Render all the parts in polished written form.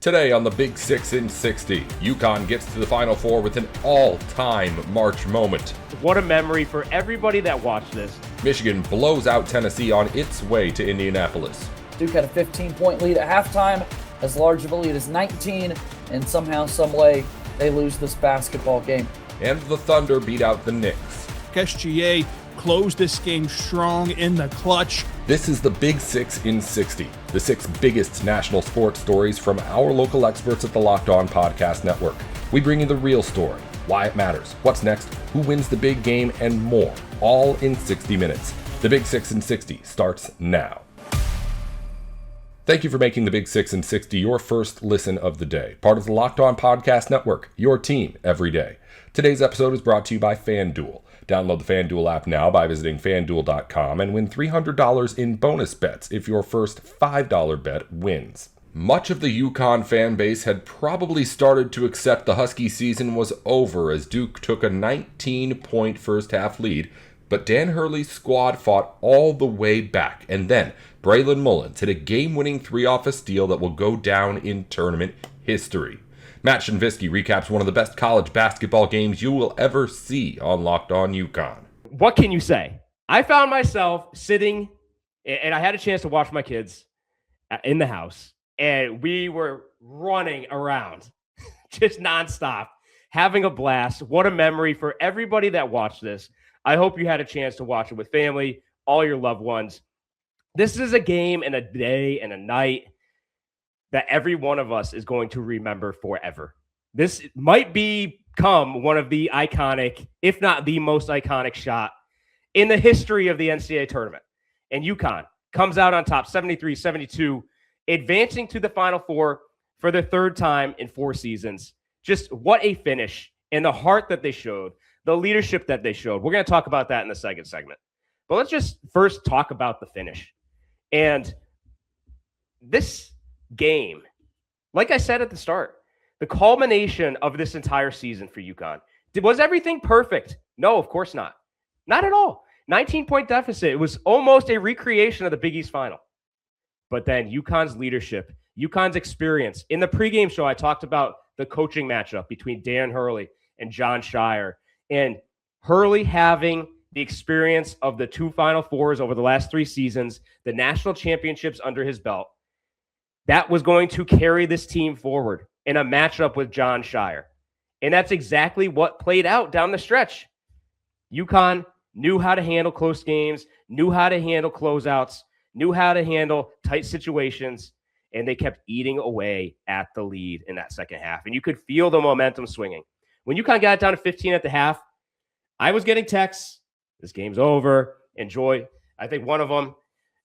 Today on the Big 6 in 60, UConn gets to the Final Four with an all-time March moment. What a memory for everybody that watched this. Michigan blows out Tennessee on its way to Indianapolis. Duke had a 15-point lead at halftime, as large of a lead as 19, and somehow, someway, they lose this basketball game. And the Thunder beat out the Knicks. SGA closed this game strong in the clutch. This is the Big 6 in 60, the 6 biggest national sports stories from our local experts at the Locked On Podcast Network. We bring you the real story, why it matters, what's next, who wins the big game, and more, all in 60 minutes. The Big 6 in 60 starts now. Thank you for making the Big 6 in 60 your first listen of the day. Part of the Locked On Podcast Network, your team every day. Today's episode is brought to you by FanDuel. Download the FanDuel app now by visiting FanDuel.com and win $300 in bonus bets if your first $5 bet wins. Much of the UConn fan base had probably started to accept the Husky season was over as Duke took a 19-point first-half lead, but Dan Hurley's squad fought all the way back, and then Braylon Mullins hit a game-winning three off a steal that will go down in tournament history. Matt Shinvisky recaps one of the best college basketball games you will ever see on Locked On UConn. What can you say? I found myself sitting, and I had a chance to watch my kids in the house, and we were running around just nonstop, having a blast. What a memory for everybody that watched this. I hope you had a chance to watch it with family, all your loved ones. This is a game and a day and a night that every one of us is going to remember forever. This might become one of the iconic, if not the most iconic shot in the history of the NCAA tournament. And UConn comes out on top 73-72, advancing to the Final Four for the third time in 4 seasons. Just what a finish, and the heart that they showed, the leadership that they showed. We're going to talk about that in the second segment. But let's just first talk about the finish. And this game, like I said at the start, the culmination of this entire season for UConn. Was everything perfect? No, of course not. Not at all. 19-point deficit. It was almost a recreation of the Big East final. But then UConn's leadership, UConn's experience. In the pregame show, I talked about the coaching matchup between Dan Hurley and Jon Scheyer. And Hurley having the experience of the 2 Final Fours over the last 3 seasons, the national championships under his belt. That was going to carry this team forward in a matchup with Jon Scheyer. And that's exactly what played out down the stretch. UConn knew how to handle close games, knew how to handle closeouts, knew how to handle tight situations, and they kept eating away at the lead in that second half. And you could feel the momentum swinging. When UConn got down to 15 at the half, I was getting texts, this game's over, enjoy. I think one of them,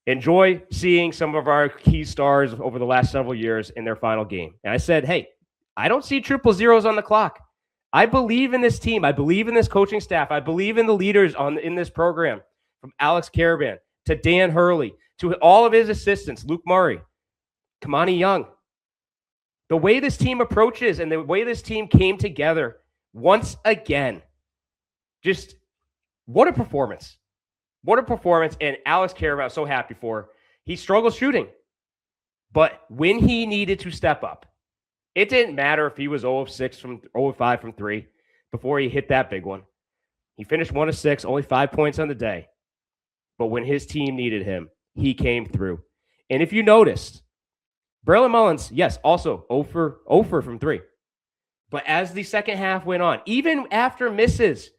enjoy seeing some of our key stars over the last several years in their final game. And I said, hey, I don't see triple zeros on the clock. I believe in this team. I believe in this coaching staff. I believe in the leaders in this program, from Alex Caravan to Dan Hurley to all of his assistants, Luke Murray, Kamani Young. The way this team approaches and the way this team came together once again, just what a performance. What a performance, and Alex Caravan, I'm so happy for. He struggled shooting, but when he needed to step up, it didn't matter if he was 0 of 6 from 0 of 5 from 3 before he hit that big one. He finished 1 of 6, only 5 points on the day. But when his team needed him, he came through. And if you noticed, Braylon Mullins, yes, also 0 for from 3. But as the second half went on, even after misses,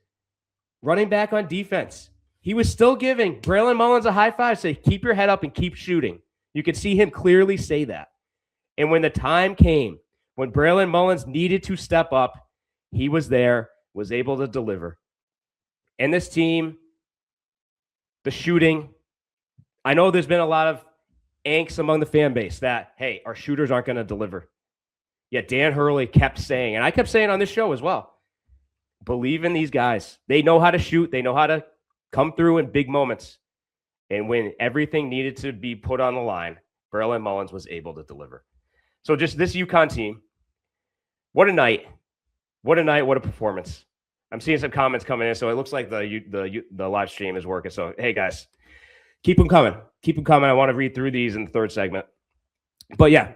running back on defense, he was still giving Braylon Mullins a high five, say, keep your head up and keep shooting. You could see him clearly say that. And when the time came, when Braylon Mullins needed to step up, he was there, was able to deliver. And this team, the shooting, I know there's been a lot of angst among the fan base that, hey, our shooters aren't going to deliver. Yet Dan Hurley kept saying, and I kept saying on this show as well, believe in these guys. They know how to shoot. They know how to come through in big moments. And when everything needed to be put on the line, Braylon Mullins was able to deliver. So just this UConn team, what a night. What a night, what a performance. I'm seeing some comments coming in, so it looks like the live stream is working. So, hey, guys, keep them coming. Keep them coming. I want to read through these in the third segment. But, yeah,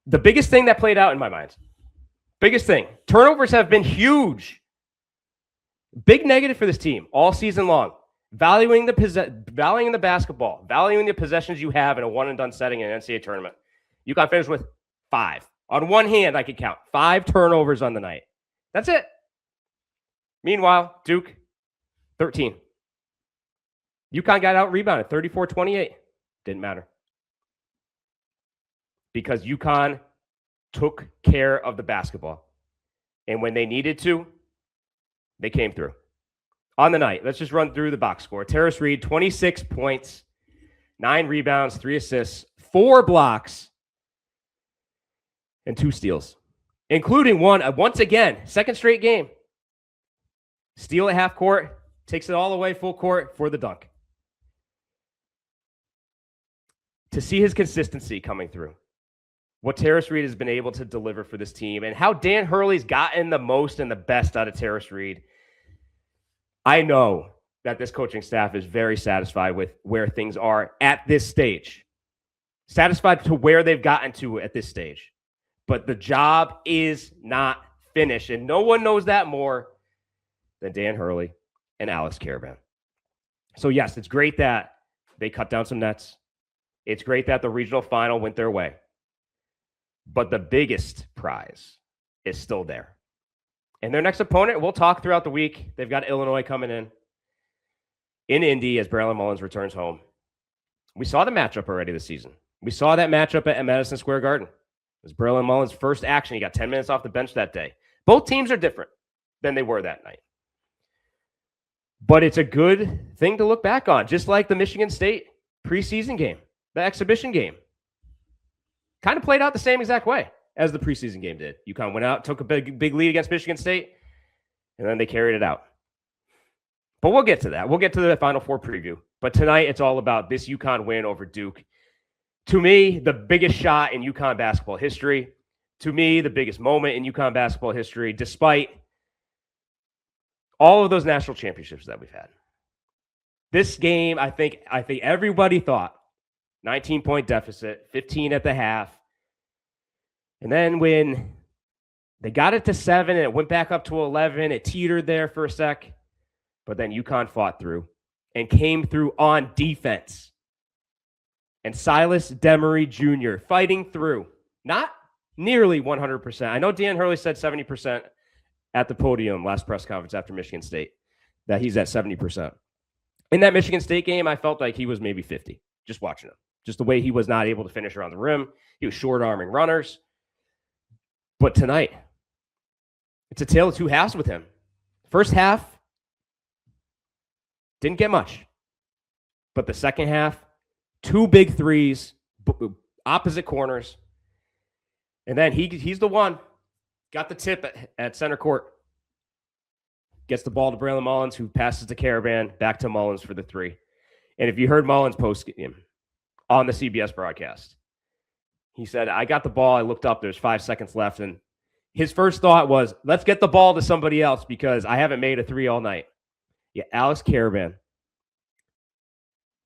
The biggest thing that played out in my mind, biggest thing, turnovers have been huge. Big negative for this team all season long. Valuing the basketball, valuing the possessions you have in a one-and-done setting in an NCAA tournament. UConn finished with 5. On one hand, I could count 5 turnovers on the night. That's it. Meanwhile, Duke, 13. UConn got out-rebounded, 34-28. Didn't matter. Because UConn took care of the basketball. And when they needed to, they came through. On the night, let's just run through the box score. Terrace Reed, 26 points, 9 rebounds, 3 assists, 4 blocks, and 2 steals, including one, once again, second straight game. Steal at half court, takes it all the way full court for the dunk. To see his consistency coming through, what Terrace Reed has been able to deliver for this team, and how Dan Hurley's gotten the most and the best out of Terrace Reed, I know that this coaching staff is very satisfied with where things are at this stage. Satisfied to where they've gotten to at this stage. But the job is not finished. And no one knows that more than Dan Hurley and Alex Caravan. So yes, it's great that they cut down some nets. It's great that the regional final went their way. But the biggest prize is still there. And their next opponent, we'll talk throughout the week. They've got Illinois coming in Indy as Braylon Mullins returns home. We saw the matchup already this season. We saw that matchup at Madison Square Garden. It was Braylon Mullins' first action. He got 10 minutes off the bench that day. Both teams are different than they were that night. But it's a good thing to look back on, just like the Michigan State preseason game, the exhibition game. Kind of played out the same exact way as the preseason game did. UConn went out, took a big lead against Michigan State, and then they carried it out. But we'll get to that. We'll get to the Final Four preview. But tonight, it's all about this UConn win over Duke. To me, the biggest shot in UConn basketball history. To me, the biggest moment in UConn basketball history, despite all of those national championships that we've had. This game, I think everybody thought 19-point deficit, 15 at the half. And then when they got it to 7 and it went back up to 11, it teetered there for a sec. But then UConn fought through and came through on defense. And Silas Demery Jr. fighting through. Not nearly 100%. I know Dan Hurley said 70% at the podium last press conference after Michigan State, that he's at 70%. In that Michigan State game, I felt like he was maybe 50, just watching him. Just the way he was not able to finish around the rim. He was short-arming runners. But tonight, it's a tale of two halves with him. First half, didn't get much. But the second half, 2 big threes, opposite corners. And then he's the one. Got the tip at center court. Gets the ball to Braylon Mullins, who passes to Caravan, back to Mullins for the 3. And if you heard Mullins post game on the CBS broadcast, he said, I got the ball. I looked up. There's 5 seconds left. And his first thought was, let's get the ball to somebody else because I haven't made a 3 all night. Yeah, Alex Caravan,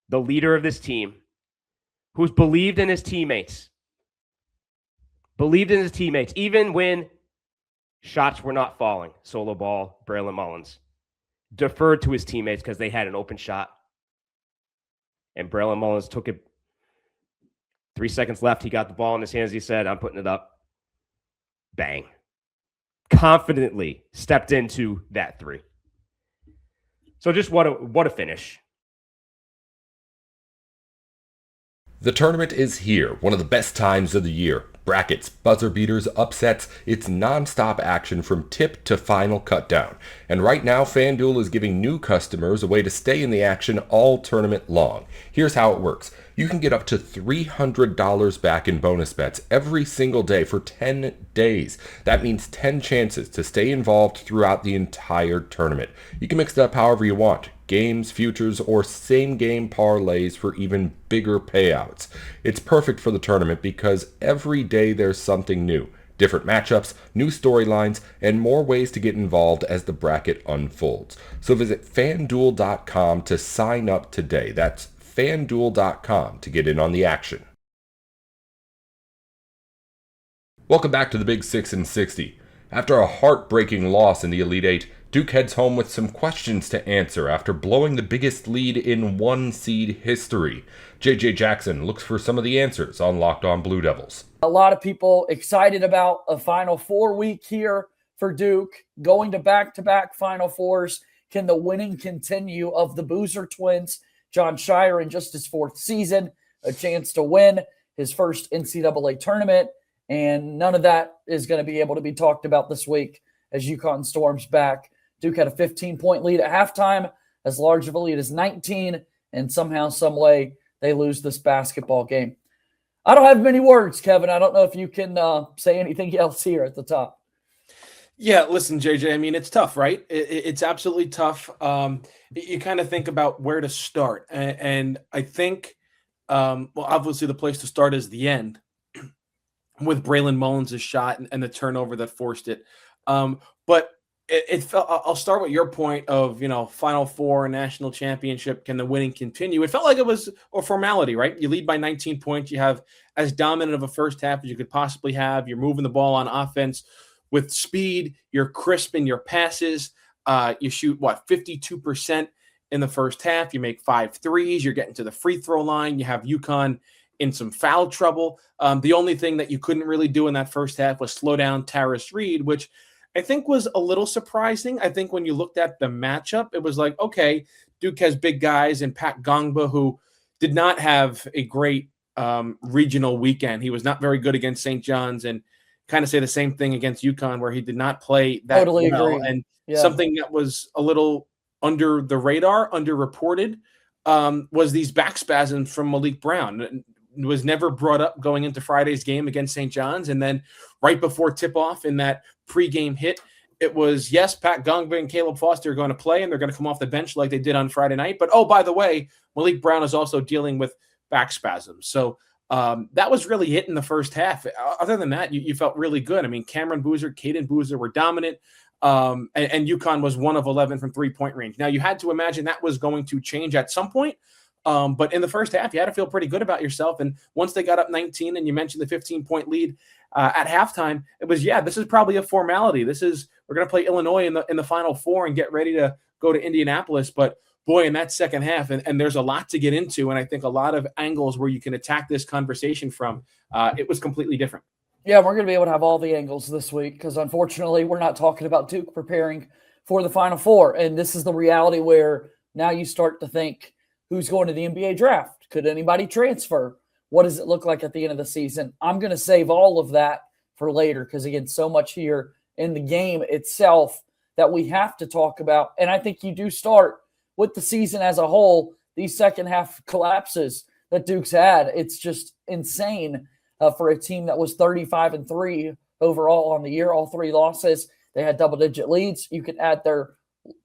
the leader of this team, who's believed in his teammates. Believed in his teammates, even when shots were not falling. Solo ball, Braylon Mullins. Deferred to his teammates because they had an open shot. And Braylon Mullins took it. 3 seconds left. He got the ball in his hands. He said, I'm putting it up. Bang. Confidently stepped into that 3. So just what a finish. The tournament is here, one of the best times of the year. Brackets, buzzer beaters, upsets, it's non-stop action from tip to final cutdown. And right now, FanDuel is giving new customers a way to stay in the action all tournament long. Here's how it works. You can get up to $300 back in bonus bets every single day for 10 days. That means 10 chances to stay involved throughout the entire tournament. You can mix it up however you want. Games, futures, or same-game parlays for even bigger payouts. It's perfect for the tournament because every day there's something new. Different matchups, new storylines, and more ways to get involved as the bracket unfolds. So visit FanDuel.com to sign up today. That's FanDuel.com to get in on the action. Welcome back to the Big 6 in 60. After a heartbreaking loss in the Elite Eight, Duke heads home with some questions to answer after blowing the biggest lead in one-seed history. JJ Jackson looks for some of the answers on Locked On Blue Devils. A lot of people excited about a Final Four week here for Duke, going to back-to-back Final Fours. Can the winning continue of the Boozer twins? John Shire in just his fourth season, a chance to win his first NCAA tournament, and none of that is going to be able to be talked about this week as UConn storms back. Duke had a 15-point lead at halftime, as large of a lead as 19, and somehow, some way, they lose this basketball game. I don't have many words, Kevin. I don't know if you can say anything else here at the top. Yeah, listen, JJ, I mean, it's tough, right? It's absolutely tough. You kind of think about where to start. And I think, well, obviously the place to start is the end with Braylon Mullins' shot and the turnover that forced it. But it felt, I'll start with your point of, Final Four, national championship, can the winning continue? It felt like it was a formality, right? You lead by 19 points. You have as dominant of a first half as you could possibly have. You're moving the ball on offense with speed. You're crisp in your passes. You shoot, 52% in the first half. You make 5 threes. You're getting to the free throw line. You have UConn in some foul trouble. The only thing that you couldn't really do in that first half was slow down Taris Reed, which I think was a little surprising. I think when you looked at the matchup, it was like, okay, Duke has big guys and Pat Gongba, who did not have a great regional weekend. He was not very good against St. John's, and kind of say the same thing against UConn, where he did not play that totally well. Agree. And yeah. Something that was a little under the radar, underreported, was these back spasms from Malik Brown. It was never brought up going into Friday's game against St. John's. And then right before tip-off in that pregame hit, it was, yes, Pat Gongba and Caleb Foster are going to play, and they're going to come off the bench like they did on Friday night. But, oh, by the way, Malik Brown is also dealing with back spasms. So that was really it in the first half. Other than that, you felt really good. I mean, Cameron Boozer, Caden Boozer were dominant, and UConn was 1 of 11 from three-point range. Now, you had to imagine that was going to change at some point. But in the first half, you had to feel pretty good about yourself. And once they got up 19, and you mentioned the 15-point lead at halftime, it was, this is probably a formality. We're going to play Illinois in the Final Four and get ready to go to Indianapolis. But boy, in that second half, and there's a lot to get into, and I think a lot of angles where you can attack this conversation from, it was completely different. Yeah, we're going to be able to have all the angles this week because, unfortunately, we're not talking about Duke preparing for the Final Four. And this is the reality where now you start to think, who's going to the NBA draft? Could anybody transfer? What does it look like at the end of the season? I'm going to save all of that for later because, again, so much here in the game itself that we have to talk about. And I think you do start with the season as a whole, these second half collapses that Duke's had. It's just insane for a team that was 35-3 overall on the year, all 3 losses. They had double-digit leads. You could add their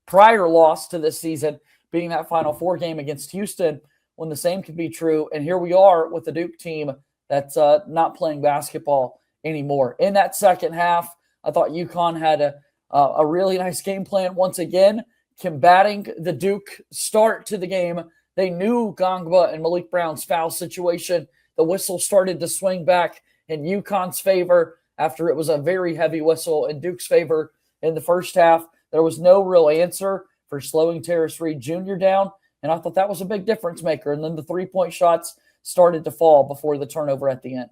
prior loss to this season being that Final Four game against Houston, when the same could be true. And here we are with the Duke team that's not playing basketball anymore. In that second half, I thought UConn had a really nice game plan once again, combating the Duke start to the game. They knew Gongba and Malik Brown's foul situation. The whistle started to swing back in UConn's favor after it was a very heavy whistle in Duke's favor in the first half. There was no real answer for slowing Taris Reed Jr. down, and I thought that was a big difference maker. And then the three-point shots started to fall before the turnover at the end.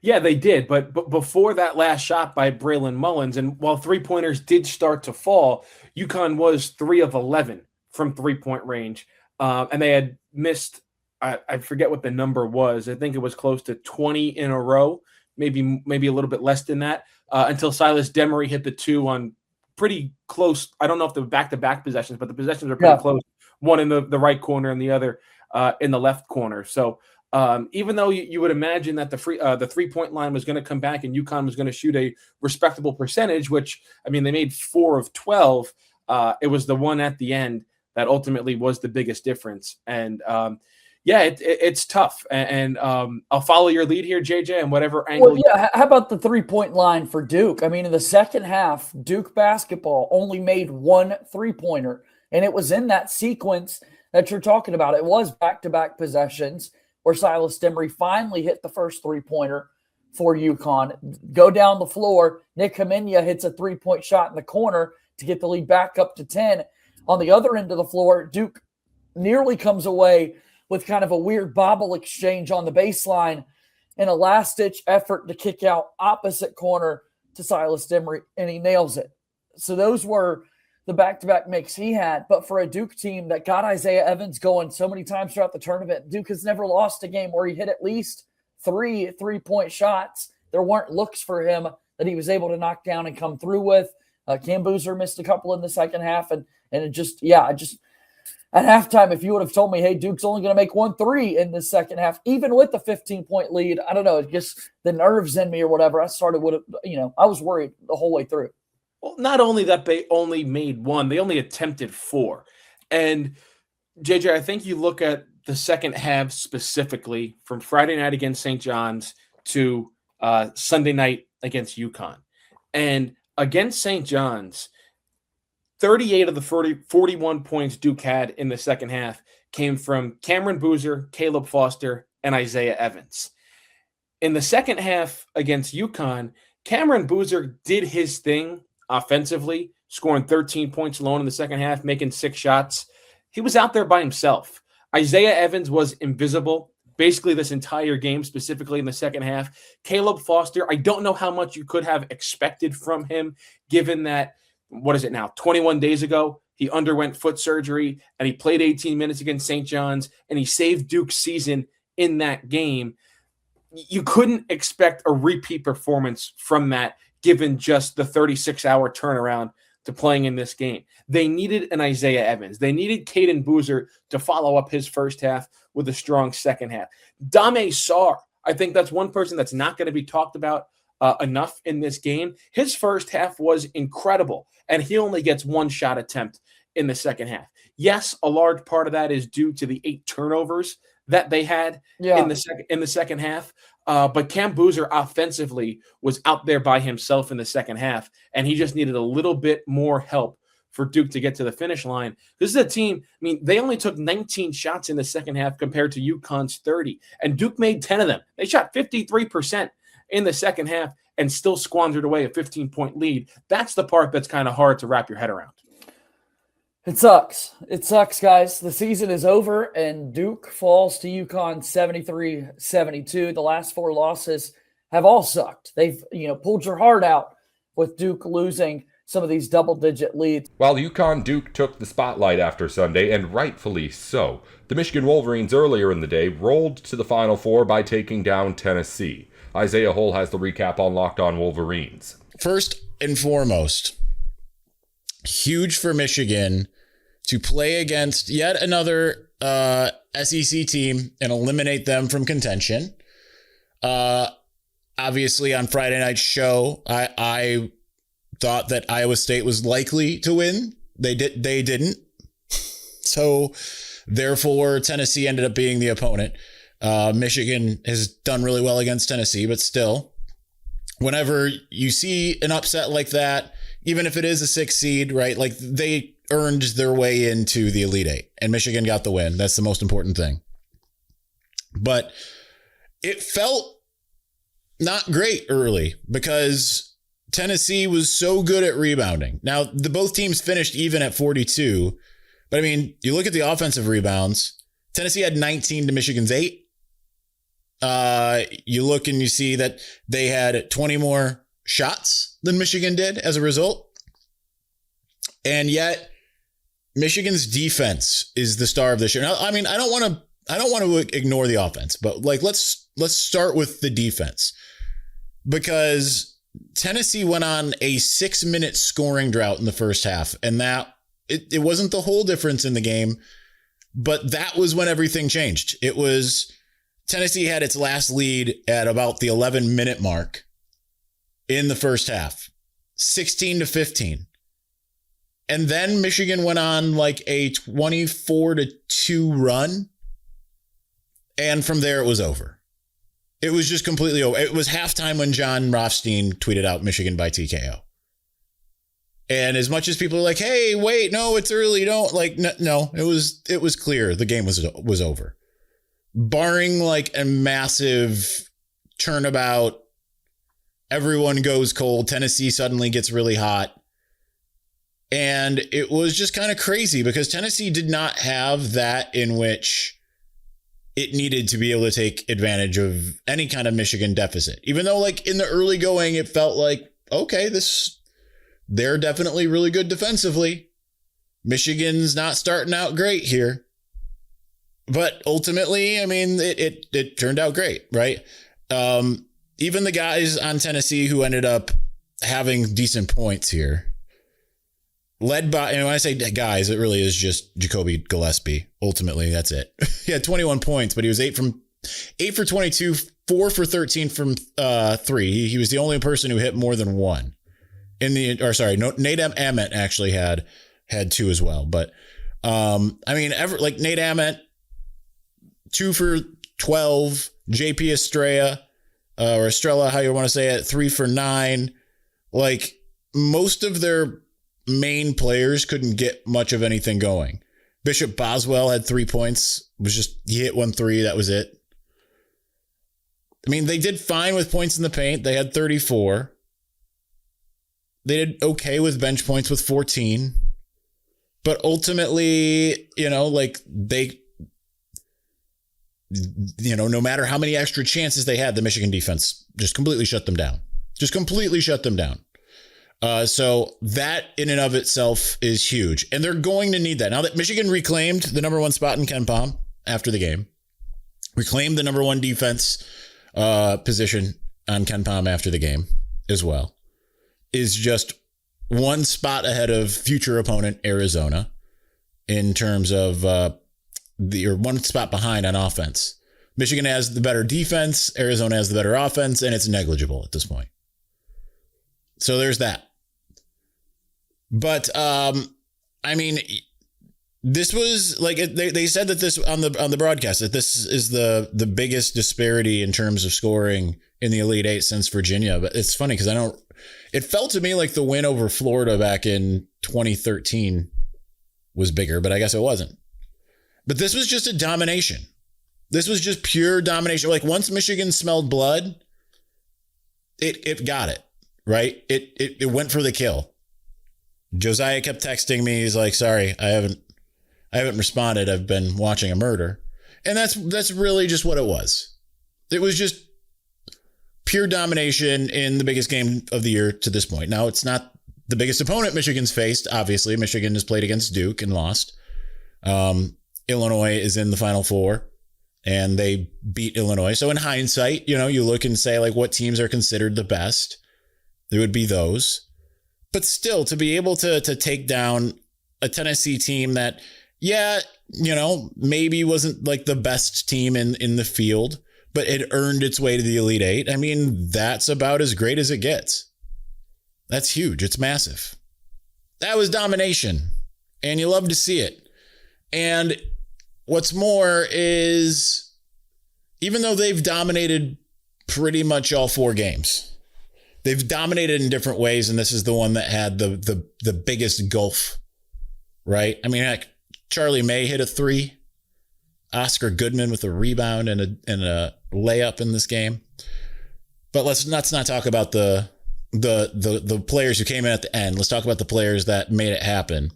Yeah, they did. But before that last shot by Braylon Mullins, and while three-pointers did start to fall, UConn was 3 of 11 from three-point range. And they had missed, I forget what the number was. I think it was close to 20 in a row, maybe a little bit less than that, until Silas Demery hit the 2 on pretty close. I don't know if the back-to-back possessions, but the possessions are pretty close. One in the right corner and the other in the left corner. So even though you would imagine that the three-point line was going to come back and UConn was going to shoot a respectable percentage, which, I mean, they made 4 of 12. It was the one at the end that ultimately was the biggest difference. And it's tough. And I'll follow your lead here, JJ, and whatever angle. Well, yeah. How about the three-point line for Duke? I mean, in the second half, Duke basketball only made 1 three-pointer, and it was in that sequence that you're talking about. It was back-to-back possessions where Silas Demery finally hit the first three-pointer for UConn. Go down the floor. Nick Haminia hits a 3-point shot in the corner to get the lead back up to 10. On the other end of the floor, Duke nearly comes away with kind of a weird bobble exchange on the baseline and a last-ditch effort to kick out opposite corner to Silas Demery, and he nails it. So those were the back-to-back makes he had. But for a Duke team that got Isaiah Evans going so many times throughout the tournament, Duke has never lost a game where he hit at least three-point shots. There weren't looks for him that he was able to knock down and come through with. Cam Boozer missed a couple in the second half, and it just at halftime, if you would have told me, hey, Duke's only going to make 1 3 in the second half, even with the 15-point lead, I don't know, it just the nerves in me or whatever. I was worried the whole way through. Well, not only that they only made 1, they only attempted 4. And JJ, I think you look at the second half specifically from Friday night against St. John's to Sunday night against UConn. And against St. John's, 38 of the 41 points Duke had in the second half came from Cameron Boozer, Caleb Foster, and Isaiah Evans. In the second half against UConn, Cameron Boozer did his thing offensively, scoring 13 points alone in the second half, making 6 shots. He was out there by himself. Isaiah Evans was invisible basically this entire game, specifically in the second half. Caleb Foster, I don't know how much you could have expected from him, given that, 21 days ago, he underwent foot surgery and he played 18 minutes against St. John's and he saved Duke's season in that game. You couldn't expect a repeat performance from that, given just the 36-hour turnaround to playing in this game. They needed an Isaiah Evans. They needed Caden Boozer to follow up his first half with a strong second half. Dame Sarr, I think that's one person that's not going to be talked about enough in this game. His first half was incredible, and he only gets 1 shot attempt in the second half. Yes, a large part of that is due to the 8 turnovers that they had in the second half. But Cam Boozer offensively was out there by himself in the second half, and he just needed a little bit more help for Duke to get to the finish line. This is a team, they only took 19 shots in the second half compared to UConn's 30, and Duke made 10 of them. They shot 53% in the second half and still squandered away a 15-point lead. That's the part that's kind of hard to wrap your head around. It sucks. It sucks, guys. The season is over, and Duke falls to UConn 73-72. The last 4 losses have all sucked. They've, pulled your heart out with Duke losing some of these double-digit leads. While UConn Duke took the spotlight after Sunday, and rightfully so, the Michigan Wolverines earlier in the day rolled to the Final Four by taking down Tennessee. Isaiah Hull has the recap on Locked On Wolverines. First and foremost, huge for Michigan to play against yet another SEC team and eliminate them from contention. Obviously, on Friday night's show, I thought that Iowa State was likely to win. They didn't. So, therefore, Tennessee ended up being the opponent. Michigan has done really well against Tennessee, but still, whenever you see an upset like that, even if it is a 6 seed, right? Like, they earned their way into the Elite 8, and Michigan got the win. That's the most important thing. But it felt not great early because Tennessee was so good at rebounding. Now, both teams finished even at 42, but you look at the offensive rebounds. Tennessee had 19 to Michigan's 8. You look and you see that they had 20 more shots than Michigan did as a result. And yet Michigan's defense is the star of this year. Now, I don't want to ignore the offense, but let's start with the defense, because Tennessee went on a 6-minute scoring drought in the first half, and that it wasn't the whole difference in the game, but that was when everything changed. It was Tennessee had its last lead at about the 11-minute mark in the first half, 16-15. And then Michigan went on a 24-2 run. And from there, it was over. It was just completely over. It was halftime when John Rothstein tweeted out Michigan by TKO. And as much as people are like, hey, wait, no, it's early. Don't no, it was clear the game was over. Barring a massive turnabout everyone goes cold. Tennessee suddenly gets really hot. And it was just kind of crazy because Tennessee did not have that in which it needed to be able to take advantage of any kind of Michigan deficit. Even though, like, in the early going, it felt like, okay, they're definitely really good defensively. Michigan's not starting out great here. But ultimately, I mean, it turned out great, right? Even the guys on Tennessee who ended up having decent points here, led by, and when I say guys, it really is just Jacoby Gillespie. Ultimately, that's it. He had 21 points, but he was 8 for 22, 4 for 13 from 3. He was the only person who hit more than one. Nate Ament actually had 2 as well. But I mean, Nate Ament, 2 for 12. JP Estrella, how you want to say it, 3 for 9. Like, most of their main players couldn't get much of anything going. Bishop Boswell had 3 points. He hit 1 3. That was it. I mean, they did fine with points in the paint. They had 34. They did okay with bench points with 14. But ultimately, no matter how many extra chances they had, the Michigan defense just completely shut them down. So that in and of itself is huge. And they're going to need that. Now that Michigan reclaimed the number 1 spot in KenPom after the game, reclaimed the number 1 defense position on KenPom after the game as well, is just 1 spot ahead of future opponent Arizona in terms of or 1 spot behind on offense. Michigan has the better defense, Arizona has the better offense, and it's negligible at this point. So there's that. But I mean, this was like they said that this on the broadcast that this is the biggest disparity in terms of scoring in the Elite Eight since Virginia. But it's funny because it felt to me like the win over Florida back in 2013 was bigger, but I guess it wasn't. But this was just a domination. This was just pure domination. Like, once Michigan smelled blood, it got it, right? It went for the kill. Josiah kept texting me. He's like, sorry, I haven't responded. I've been watching a murder. And that's really just what it was. It was just pure domination in the biggest game of the year to this point. Now, it's not the biggest opponent Michigan's faced. Obviously, Michigan has played against Duke and lost. Illinois is in the Final Four and they beat Illinois. So in hindsight, you look and say, like, what teams are considered the best? It would be those. But still, to be able to take down a Tennessee team that, maybe wasn't like the best team in the field, but it earned its way to the Elite Eight. I mean, that's about as great as it gets. That's huge. It's massive. That was domination, and you love to see it. And what's more is, even though they've dominated pretty much all 4 games, they've dominated in different ways, and this is the one that had the biggest gulf, right? I mean, heck, Charlie May hit a 3. Oscar Goodman with a rebound and a layup in this game. But let's not talk about the players who came in at the end. Let's talk about the players that made it happen.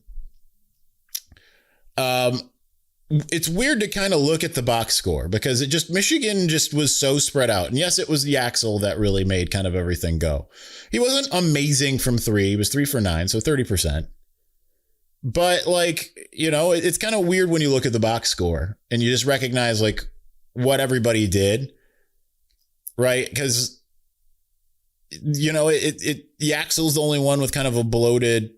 It's weird to kind of look at the box score because Michigan just was so spread out. And yes, it was Yaxel that really made kind of everything go. He wasn't amazing from 3. He was 3 for 9, so 30%. But it's kind of weird when you look at the box score and you just recognize like what everybody did, right? Because Yaxel's the only one with kind of a bloated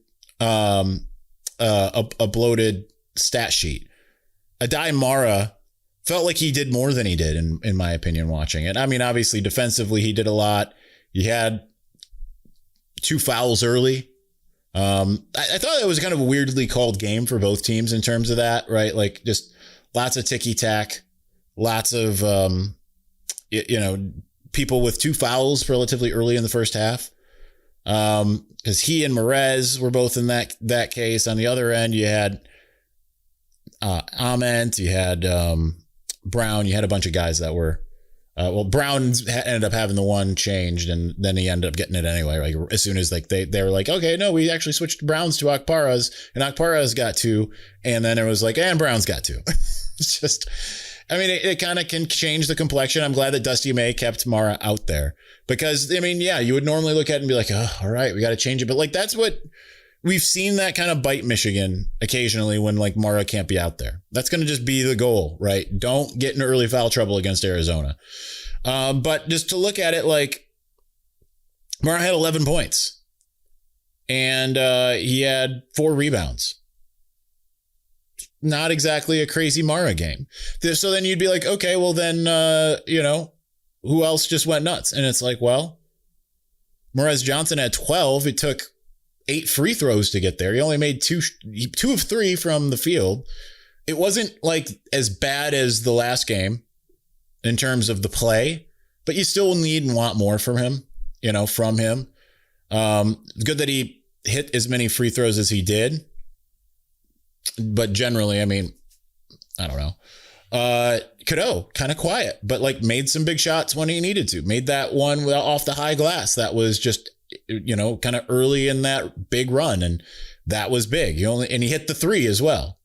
stat sheet. Adai Mara felt like he did more than he did, in my opinion, watching it. I mean, obviously, defensively, he did a lot. He had 2 fouls early. I thought it was kind of a weirdly called game for both teams in terms of that, right? Like, just lots of ticky-tack, lots of, people with 2 fouls relatively early in the first half. Because he and Merez were both in that case. On the other end, you had Ament, you had Brown, you had a bunch of guys that were Well, Brown ended up having the one changed, and then he ended up getting it anyway. Like as soon as like they were like, okay, no, we actually switched Browns to Akpara's, and Akpara's got 2, and then it was like, and Brown's got 2. It's just, I mean, it kind of can change the complexion. I'm glad that Dusty May kept Mara out there because, I mean, yeah, you would normally look at it and be like, oh, all right, we got to change it, but like that's what we've seen that kind of bite Michigan occasionally when like Mara can't be out there. That's going to just be the goal, right? Don't get in early foul trouble against Arizona. But just to look at it, like Mara had 11 points and he had 4 rebounds. Not exactly a crazy Mara game. So then you'd be like, okay, well then, who else just went nuts? And it's like, well, Morez Johnson had 12. It took 8 free throws to get there. He only made 2 of 3 from the field. It wasn't like as bad as the last game in terms of the play, but you still need and want more from him. Good that he hit as many free throws as he did. But generally, I mean, I don't know. Cadeau, kind of quiet, but like made some big shots when he needed to. Made that one off the high glass. That was just, kind of early in that big run. And that was big. He hit the 3 as well.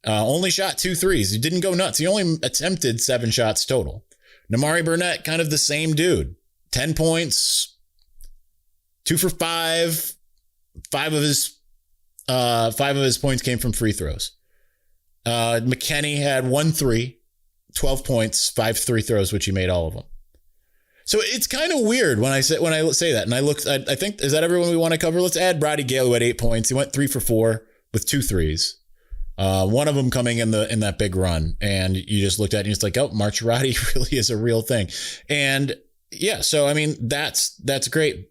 Only shot 2 threes. He didn't go nuts. He only attempted 7 shots total. Namari Burnett, kind of the same dude. 10 points, 2 for 5. 5 of his points came from free throws. McKinney had 1 3, 12 points, 5 free throws, which he made all of them. So it's kind of weird when I say that. And I think, is that everyone we want to cover? Let's add Brady Gale, who had 8 points. He went 3 for 4 with 2 threes. One of them coming in that big run. And you just looked at it and it's like, oh, Marchirati really is a real thing. And yeah, so I mean, that's great.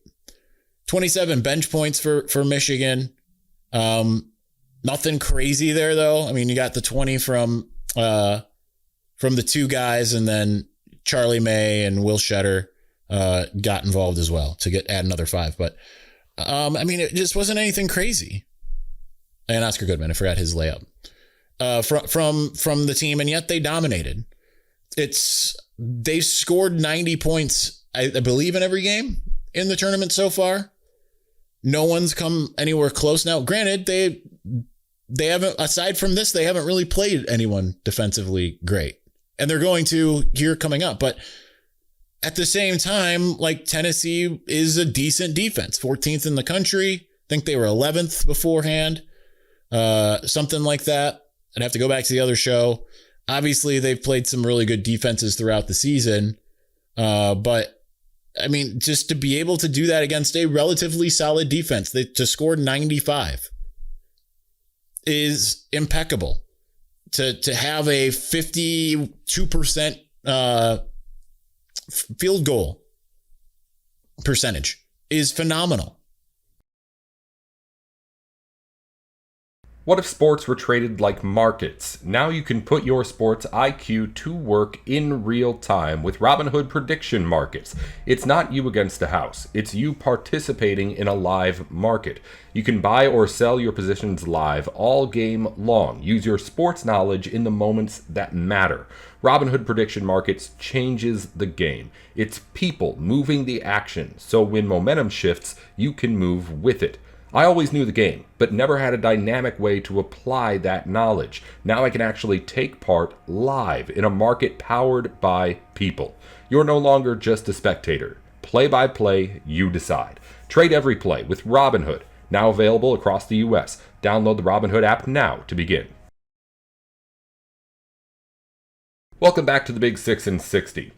27 bench points for Michigan. Nothing crazy there though. I mean, you got the 20 from the 2 guys, and then Charlie May and Will Shetter got involved as well to add another 5. But I mean, it just wasn't anything crazy. And Oscar Goodman, I forgot his layup from the team, and yet they dominated. They scored 90 points, I believe, in every game in the tournament so far. No one's come anywhere close. Now, granted, they haven't, aside from this, they haven't really played anyone defensively great. And they're going to here coming up. But at the same time, like Tennessee is a decent defense, 14th in the country. I think they were 11th beforehand, something like that. I'd have to go back to the other show. Obviously, they've played some really good defenses throughout the season. But I mean, just to be able to do that against a relatively solid defense, to score 95 is impeccable. To have a 52% field goal percentage is phenomenal. What if sports were traded like markets? Now you can put your sports IQ to work in real time with Robinhood prediction markets. It's not you against the house. It's you participating in a live market. You can buy or sell your positions live all game long. Use your sports knowledge in the moments that matter. Robinhood prediction markets changes the game. It's people moving the action. So when momentum shifts, you can move with it. I always knew the game, but never had a dynamic way to apply that knowledge. Now I can actually take part live in a market powered by people. You're no longer just a spectator. Play by play, you decide. Trade every play with Robinhood, now available across the U.S. Download the Robinhood app now to begin. Welcome back to the Big 6 in 60.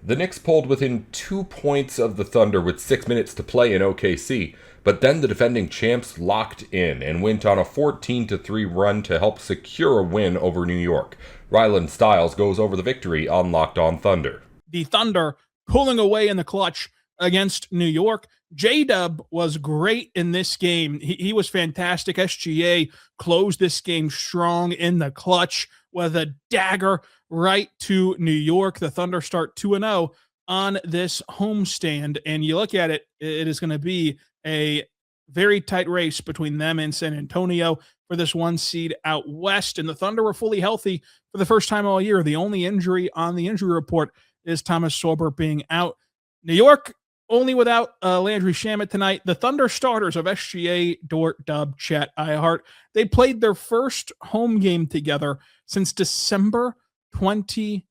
The Knicks pulled within 2 points of the Thunder with 6 minutes to play in OKC, but then the defending champs locked in and went on a 14-3 run to help secure a win over New York. Ryland Stiles goes over the victory on Locked On Thunder. The Thunder pulling away in the clutch against New York. J-Dub was great in this game. He was fantastic. SGA closed this game strong in the clutch with a dagger right to New York. The Thunder start 2-0 on this homestand. And you look at it, it is going to be a very tight race between them and San Antonio for this 1 seed out west. And the Thunder were fully healthy for the first time all year. The only injury on the injury report is Thomas Sorber being out. New York only without Landry Shamet tonight. The Thunder starters of SGA, Dort, Dub, Chet, Ihart, they played their first home game together since December 28th.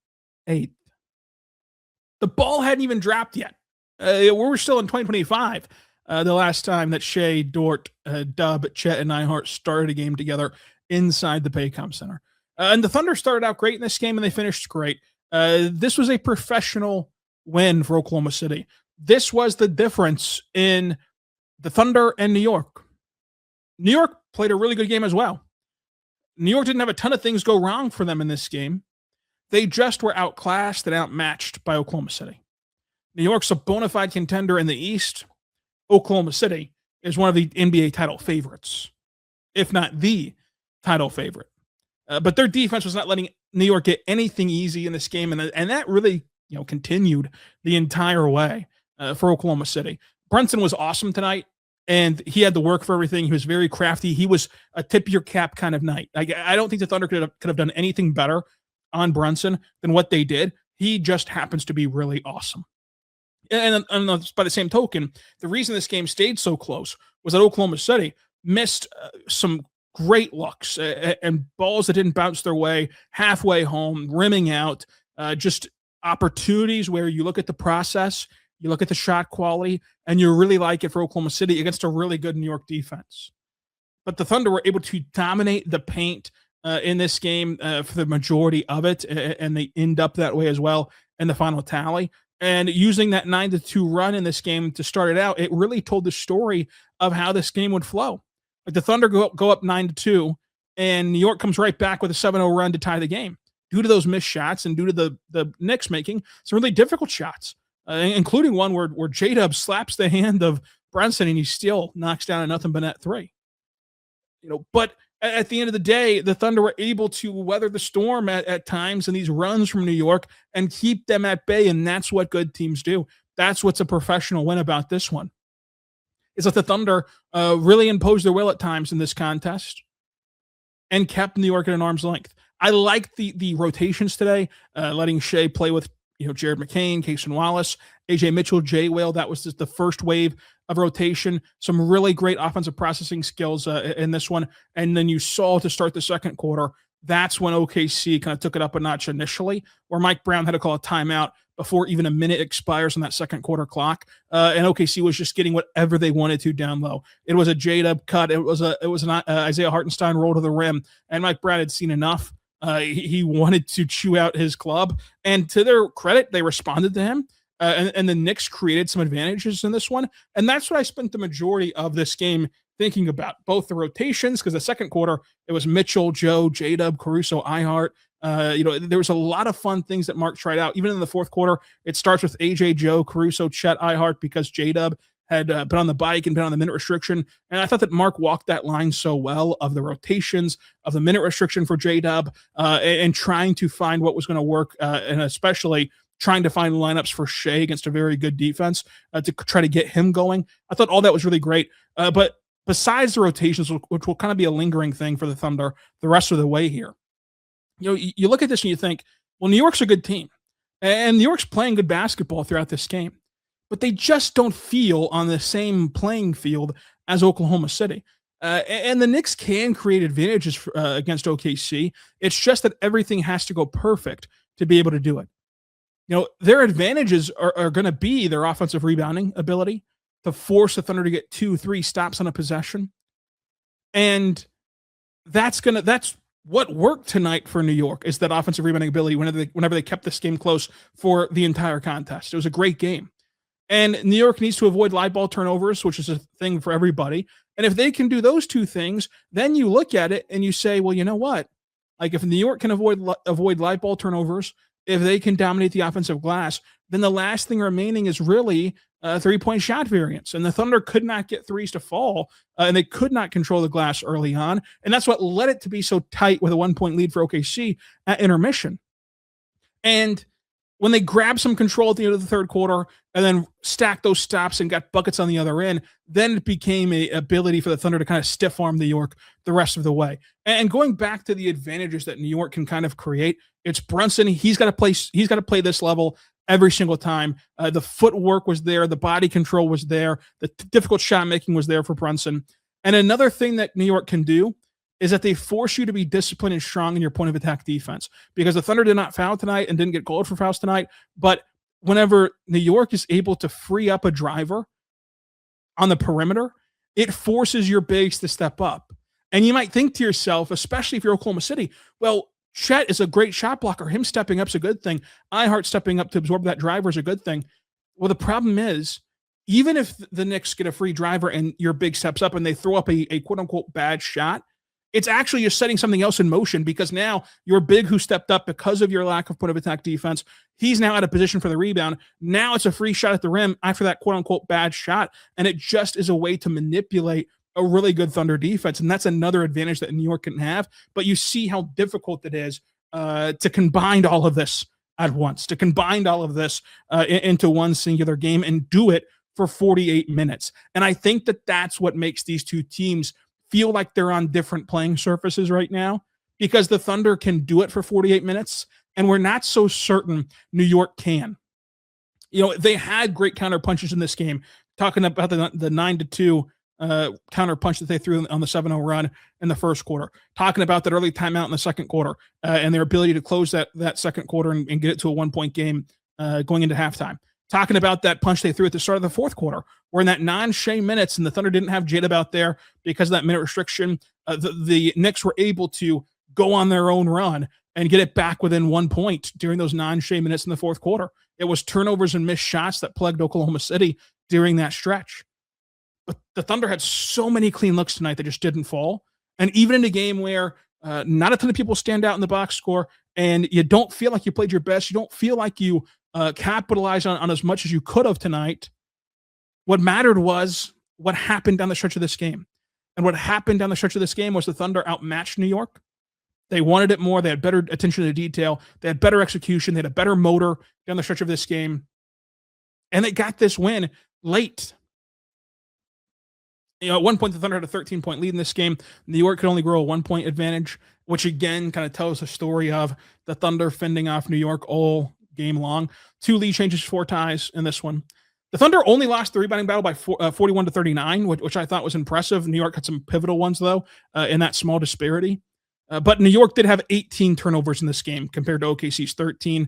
The ball hadn't even dropped yet. We were still in 2025. The last time that Shea, Dort, Dub, Chet, and Ihart started a game together inside the Paycom Center. And the Thunder started out great in this game, and they finished great. This was a professional win for Oklahoma City. This was the difference in the Thunder and New York. New York played a really good game as well. New York didn't have a ton of things go wrong for them in this game. They just were outclassed and outmatched by Oklahoma City. New York's a bona fide contender in the East. Oklahoma City is one of the NBA title favorites, if not the title favorite. But their defense was not letting New York get anything easy in this game, and that really continued the entire way for Oklahoma City. Brunson was awesome tonight, and he had the work for everything. He was very crafty. He was a tip your cap kind of night. I don't think the Thunder could have done anything better on Brunson than what they did. He just happens to be really awesome. And by the same token, the reason this game stayed so close was that Oklahoma City missed some great looks and balls that didn't bounce their way halfway home, rimming out, just opportunities where you look at the process, you look at the shot quality, and you really like it for Oklahoma City against a really good New York defense. But the Thunder were able to dominate the paint in this game for the majority of it, and they end up that way as well in the final tally. And using that 9-2 run in this game to start it out, it really told the story of how this game would flow. Like the Thunder go up 9-2, and New York comes right back with a 7-0 run to tie the game due to those missed shots and due to the Knicks making some really difficult shots, including one where J-Dub slaps the hand of Brunson and he still knocks down a nothing but net three. But at the end of the day, the Thunder were able to weather the storm at times in these runs from New York and keep them at bay, and that's what good teams do. That's what's a professional win about this one, is that the Thunder really imposed their will at times in this contest and kept New York at an arm's length. I like the rotations today, letting Shea play with Jared McCain, Cason Wallace, AJ Mitchell, Jay Whale. That was just the first wave of rotation. Some really great offensive processing skills in this one. And then you saw to start the second quarter, that's when OKC kind of took it up a notch initially, where Mike Brown had to call a timeout before even a minute expires on that second quarter clock. And OKC was just getting whatever they wanted to down low. It was a J-Dub cut. It was an Isaiah Hartenstein roll to the rim. And Mike Brown had seen enough. He wanted to chew out his club. And to their credit, they responded to him. And the Knicks created some advantages in this one. And that's what I spent the majority of this game thinking about, both the rotations, because the second quarter, it was Mitchell, Joe, J-Dub, Caruso, Ihart. There was a lot of fun things that Mark tried out. Even in the fourth quarter, it starts with AJ, Joe, Caruso, Chet, Ihart, because J-Dub had been on the bike and been on the minute restriction. And I thought that Mark walked that line so well of the rotations, of the minute restriction for J-Dub, and trying to find what was going to work, and especially trying to find lineups for Shea against a very good defense to try to get him going. I thought all that was really great. But besides the rotations, which will kind of be a lingering thing for the Thunder the rest of the way here, you look at this and you think, well, New York's a good team. And New York's playing good basketball throughout this game. But they just don't feel on the same playing field as Oklahoma City. And the Knicks can create advantages against OKC. It's just that everything has to go perfect to be able to do it. Their advantages are going to be their offensive rebounding ability to force the Thunder to get 2-3 stops on a possession. And that's what worked tonight for New York, is that offensive rebounding ability whenever they kept this game close for the entire contest. It was a great game. And New York needs to avoid live ball turnovers, which is a thing for everybody. And if they can do those two things, then you look at it and you say, well, you know what? Like, if New York can avoid live ball turnovers, if they can dominate the offensive glass, then the last thing remaining is really three-point shot variance. And the Thunder could not get threes to fall, and they could not control the glass early on. And that's what led it to be so tight with a 1-point lead for OKC at intermission. And when they grabbed some control at the end of the third quarter and then stacked those stops and got buckets on the other end, then it became an ability for the Thunder to kind of stiff arm New York the rest of the way. And going back to the advantages that New York can kind of create, it's Brunson. He's got to play this level every single time. The footwork was there. The body control was there. The difficult shot making was there for Brunson. And another thing that New York can do is that they force you to be disciplined and strong in your point of attack defense, because the Thunder did not foul tonight and didn't get called for fouls tonight. But whenever New York is able to free up a driver on the perimeter, it forces your bigs to step up. And you might think to yourself, especially if you're Oklahoma City, well, Chet is a great shot blocker. Him stepping up is a good thing. Ihart stepping up to absorb that driver is a good thing. Well, the problem is, even if the Knicks get a free driver and your big steps up and they throw up a quote-unquote bad shot, it's actually just setting something else in motion, because now your big who stepped up because of your lack of point of attack defense, he's now out of position for the rebound. Now it's a free shot at the rim after that quote-unquote bad shot, and it just is a way to manipulate a really good Thunder defense, and that's another advantage that New York can have. But you see how difficult it is to combine all of this at once, to combine all of this into one singular game and do it for 48 minutes. And I think that that's what makes these two teams feel like they're on different playing surfaces right now, because the Thunder can do it for 48 minutes, and we're not so certain New York can. You know, they had great counter punches in this game, talking about the 9-2 counter punch that they threw on the 7-0 run in the first quarter, talking about that early timeout in the second quarter, and their ability to close that second quarter and get it to a 1-point game going into halftime. Talking about that punch they threw at the start of the fourth quarter, where in that non-Shea minutes, and the Thunder didn't have J-Dub out there because of that minute restriction, the Knicks were able to go on their own run and get it back within 1 point during those non-Shea minutes in the fourth quarter. It was turnovers and missed shots that plagued Oklahoma City during that stretch. But the Thunder had so many clean looks tonight that just didn't fall. And even in a game where not a ton of people stand out in the box score, and you don't feel like you played your best, you don't feel like you capitalized on as much as you could have tonight, what mattered was what happened down the stretch of this game. And what happened down the stretch of this game was the Thunder outmatched New York. They wanted it more. They had better attention to detail. They had better execution. They had a better motor down the stretch of this game. And they got this win late. You know, at one point, the Thunder had a 13-point lead in this game. New York could only grow a 1-point advantage, which again kind of tells the story of the Thunder fending off New York all game long. 2 lead changes, 4 ties in this one. The Thunder only lost the rebounding battle by 41-39, which I thought was impressive. New York had some pivotal ones, though, in that small disparity. But New York did have 18 turnovers in this game compared to OKC's 13,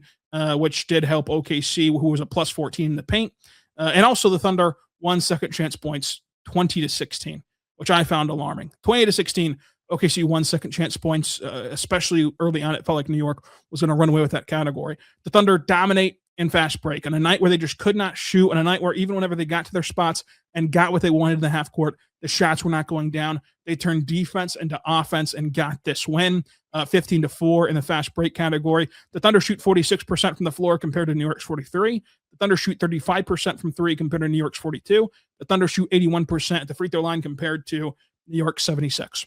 which did help OKC, who was a plus 14 in the paint. And also the Thunder won second chance points 20-16, which I found alarming. 20-16, OKC won second chance points, especially early on. It felt like New York was going to run away with that category. The Thunder dominate in fast break on a night where they just could not shoot, on a night where even whenever they got to their spots and got what they wanted in the half court, the shots were not going down. They turned defense into offense and got this win, 15-4 in the fast break category. The Thunder shoot 46% from the floor compared to New York's 43. The Thunder shoot 35% from three compared to New York's 42. The Thunder shoot 81% at the free throw line compared to New York's 76.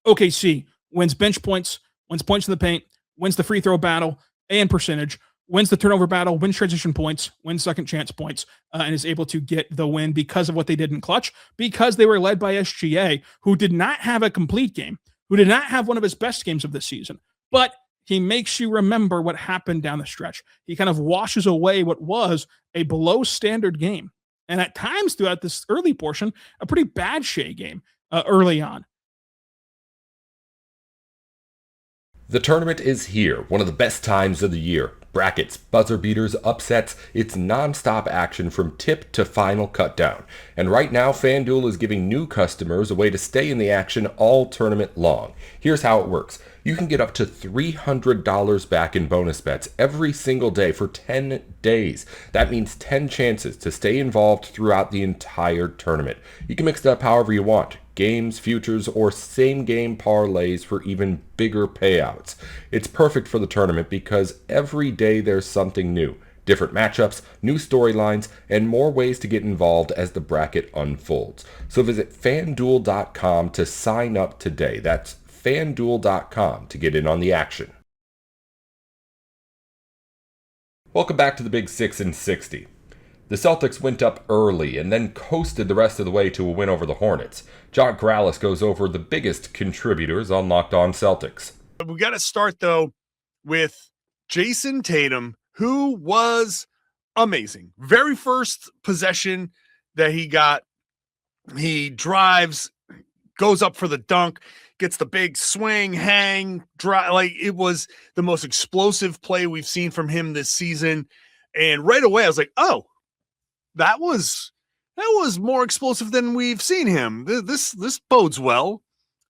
OKC wins bench points, wins points in the paint, wins the free throw battle and percentage, wins the turnover battle, wins transition points, wins second chance points, and is able to get the win because of what they did in clutch, because they were led by SGA, who did not have a complete game, who did not have one of his best games of this season. But he makes you remember what happened down the stretch. He kind of washes away what was a below standard game. And at times throughout this early portion, a pretty bad Shea game early on. The tournament is here, one of the best times of the year. Brackets, buzzer beaters, upsets, it's non-stop action from tip to final cutdown. And right now, FanDuel is giving new customers a way to stay in the action all tournament long. Here's how it works. You can get up to $300 back in bonus bets every single day for 10 days. That means 10 chances to stay involved throughout the entire tournament. You can mix it up however you want. Games, futures, or same-game parlays for even bigger payouts. It's perfect for the tournament because every day there's something new. Different matchups, new storylines, and more ways to get involved as the bracket unfolds. So visit FanDuel.com to sign up today. That's FanDuel.com to get in on the action. Welcome back to the Big 6 in 60. The Celtics went up early and then coasted the rest of the way to a win over the Hornets. John Corrales goes over the biggest contributors on Locked On Celtics. We got to start, though, with Jason Tatum, who was amazing. Very first possession that he got, he drives, goes up for the dunk, gets the big swing, hang, drive. Like, it was the most explosive play we've seen from him this season. And right away I was like, oh, that was more explosive than we've seen him. This bodes well.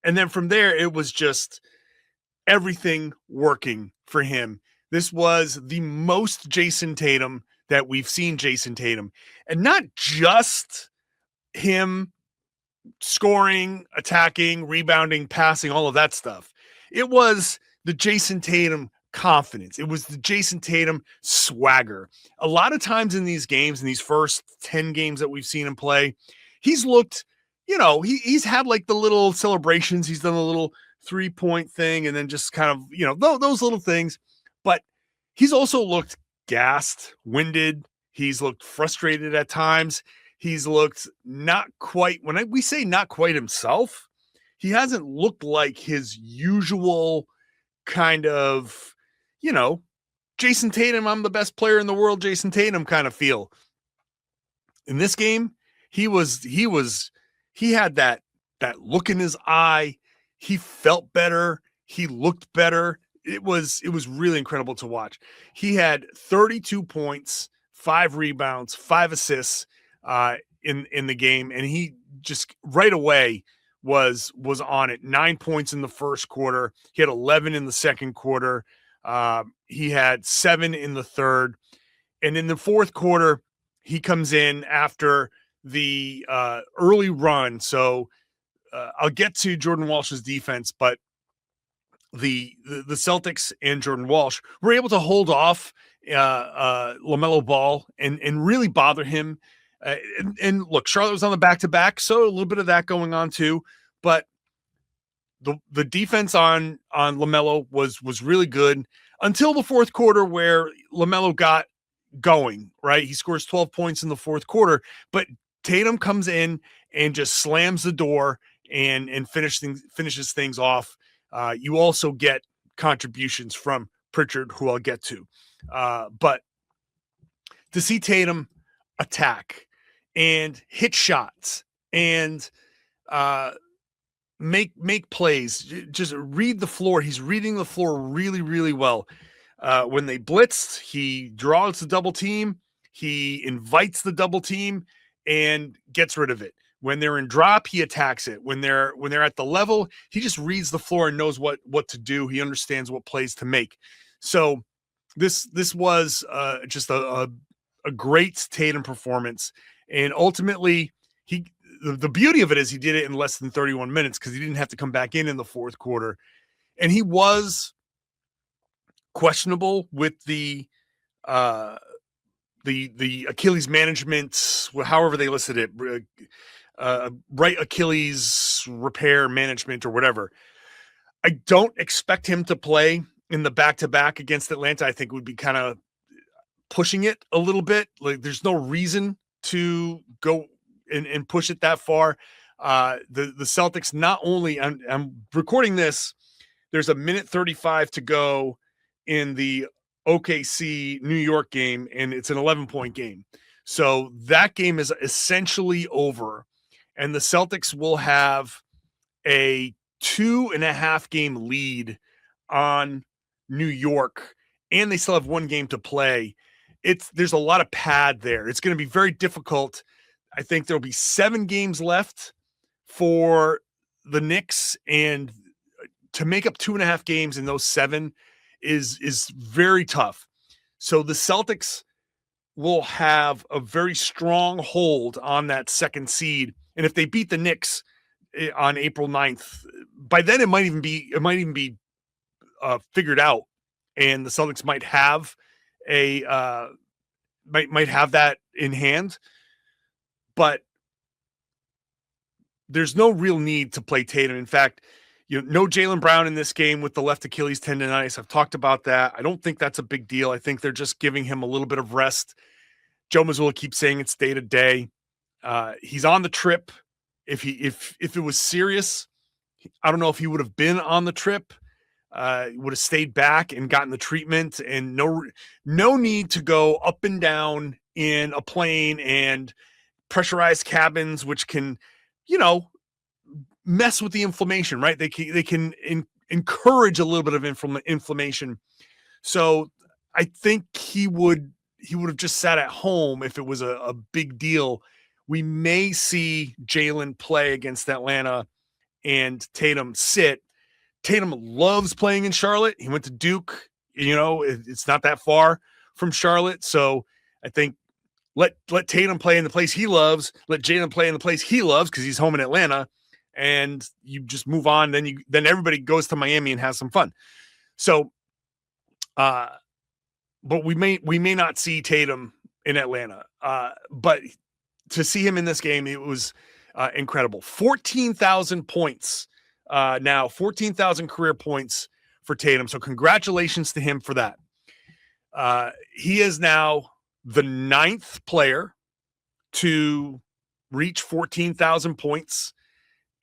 And then from there, it was just everything working for him. This was the most Jason Tatum that we've seen Jason Tatum. And not just him scoring, attacking, rebounding, passing, all of that stuff. It was the Jason Tatum confidence. It was the Jason Tatum swagger. A lot of times in these games, in these first 10 games that we've seen him play, he's looked, he's had like the little celebrations. He's done a little 3-point thing and then just kind of, those little things. But he's also looked gassed, winded. He's looked frustrated at times. He's looked not quite, we say not quite himself, he hasn't looked like his usual kind of, Jason Tatum, I'm the best player in the world, Jason Tatum kind of feel. In this game, he had that look in his eye. He felt better. He looked better. It was really incredible to watch. He had 32 points, 5 rebounds, 5 assists in the game, and he just right away was on it. 9 points in the first quarter. He had 11 in the second quarter. He had 7 in the third, and in the fourth quarter, he comes in after the early run. So I'll get to Jordan Walsh's defense, but the Celtics and Jordan Walsh were able to hold off LaMelo Ball and really bother him. And look, Charlotte was on the back-to-back, so a little bit of that going on too. But the defense on LaMelo was really good until the fourth quarter, where LaMelo got going, right? He scores 12 points in the fourth quarter, but Tatum comes in and just slams the door and finishes things off. You also get contributions from Pritchard, who I'll get to. But to see Tatum attack and hit shots and make plays, just read the floor. He's reading the floor really, really well. When they blitzed, he draws the double team. He invites the double team and gets rid of it. When they're in drop, he attacks it. When they're at the level, he just reads the floor and knows what to do. He understands what plays to make. So this was just a great Tatum performance. And ultimately, the beauty of it is he did it in less than 31 minutes because he didn't have to come back in the fourth quarter. And he was questionable with the Achilles management, however they listed it, right Achilles repair management or whatever. I don't expect him to play in the back-to-back against Atlanta. I think would be kind of pushing it a little bit. Like, there's no reason to go and push it that far. The Celtics, not only, I'm recording this, there's a minute 35 to go in the OKC New York game, and it's an 11-point game. So that game is essentially over, and the Celtics will have a 2.5 game lead on New York, and they still have 1 game to play. There's a lot of pad there. It's going to be very difficult. I think there'll be 7 games left for the Knicks, and to make up 2.5 games in those 7 is very tough. So the Celtics will have a very strong hold on that second seed. And if they beat the Knicks on April 9th, by then it might even be figured out, and the Celtics might have might have that in hand. But there's no real need to play Tatum. In fact, no Jaylen Brown in this game with the left Achilles tendonitis. I've talked about that. I don't think that's a big deal. I think they're just giving him a little bit of rest. Joe Mazzulla keeps saying it's day to day. He's on the trip. If it was serious, I don't know if he would have been on the trip. would have stayed back and gotten the treatment, and no need to go up and down in a plane and pressurized cabins, which can, mess with the inflammation, right? They can encourage a little bit of inflammation. So I think he would have just sat at home if it was a big deal. We may see Jalen play against Atlanta and Tatum sit. Tatum loves playing in Charlotte. He went to Duke. It's not that far from Charlotte. So I think let Tatum play in the place he loves. Let Jalen play in the place he loves because he's home in Atlanta. And you just move on. Then everybody goes to Miami and has some fun. So, but we may not see Tatum in Atlanta. But to see him in this game, it was incredible. 14,000 points now, 14,000 career points for Tatum. So congratulations to him for that. He is now the 9th player to reach 14,000 points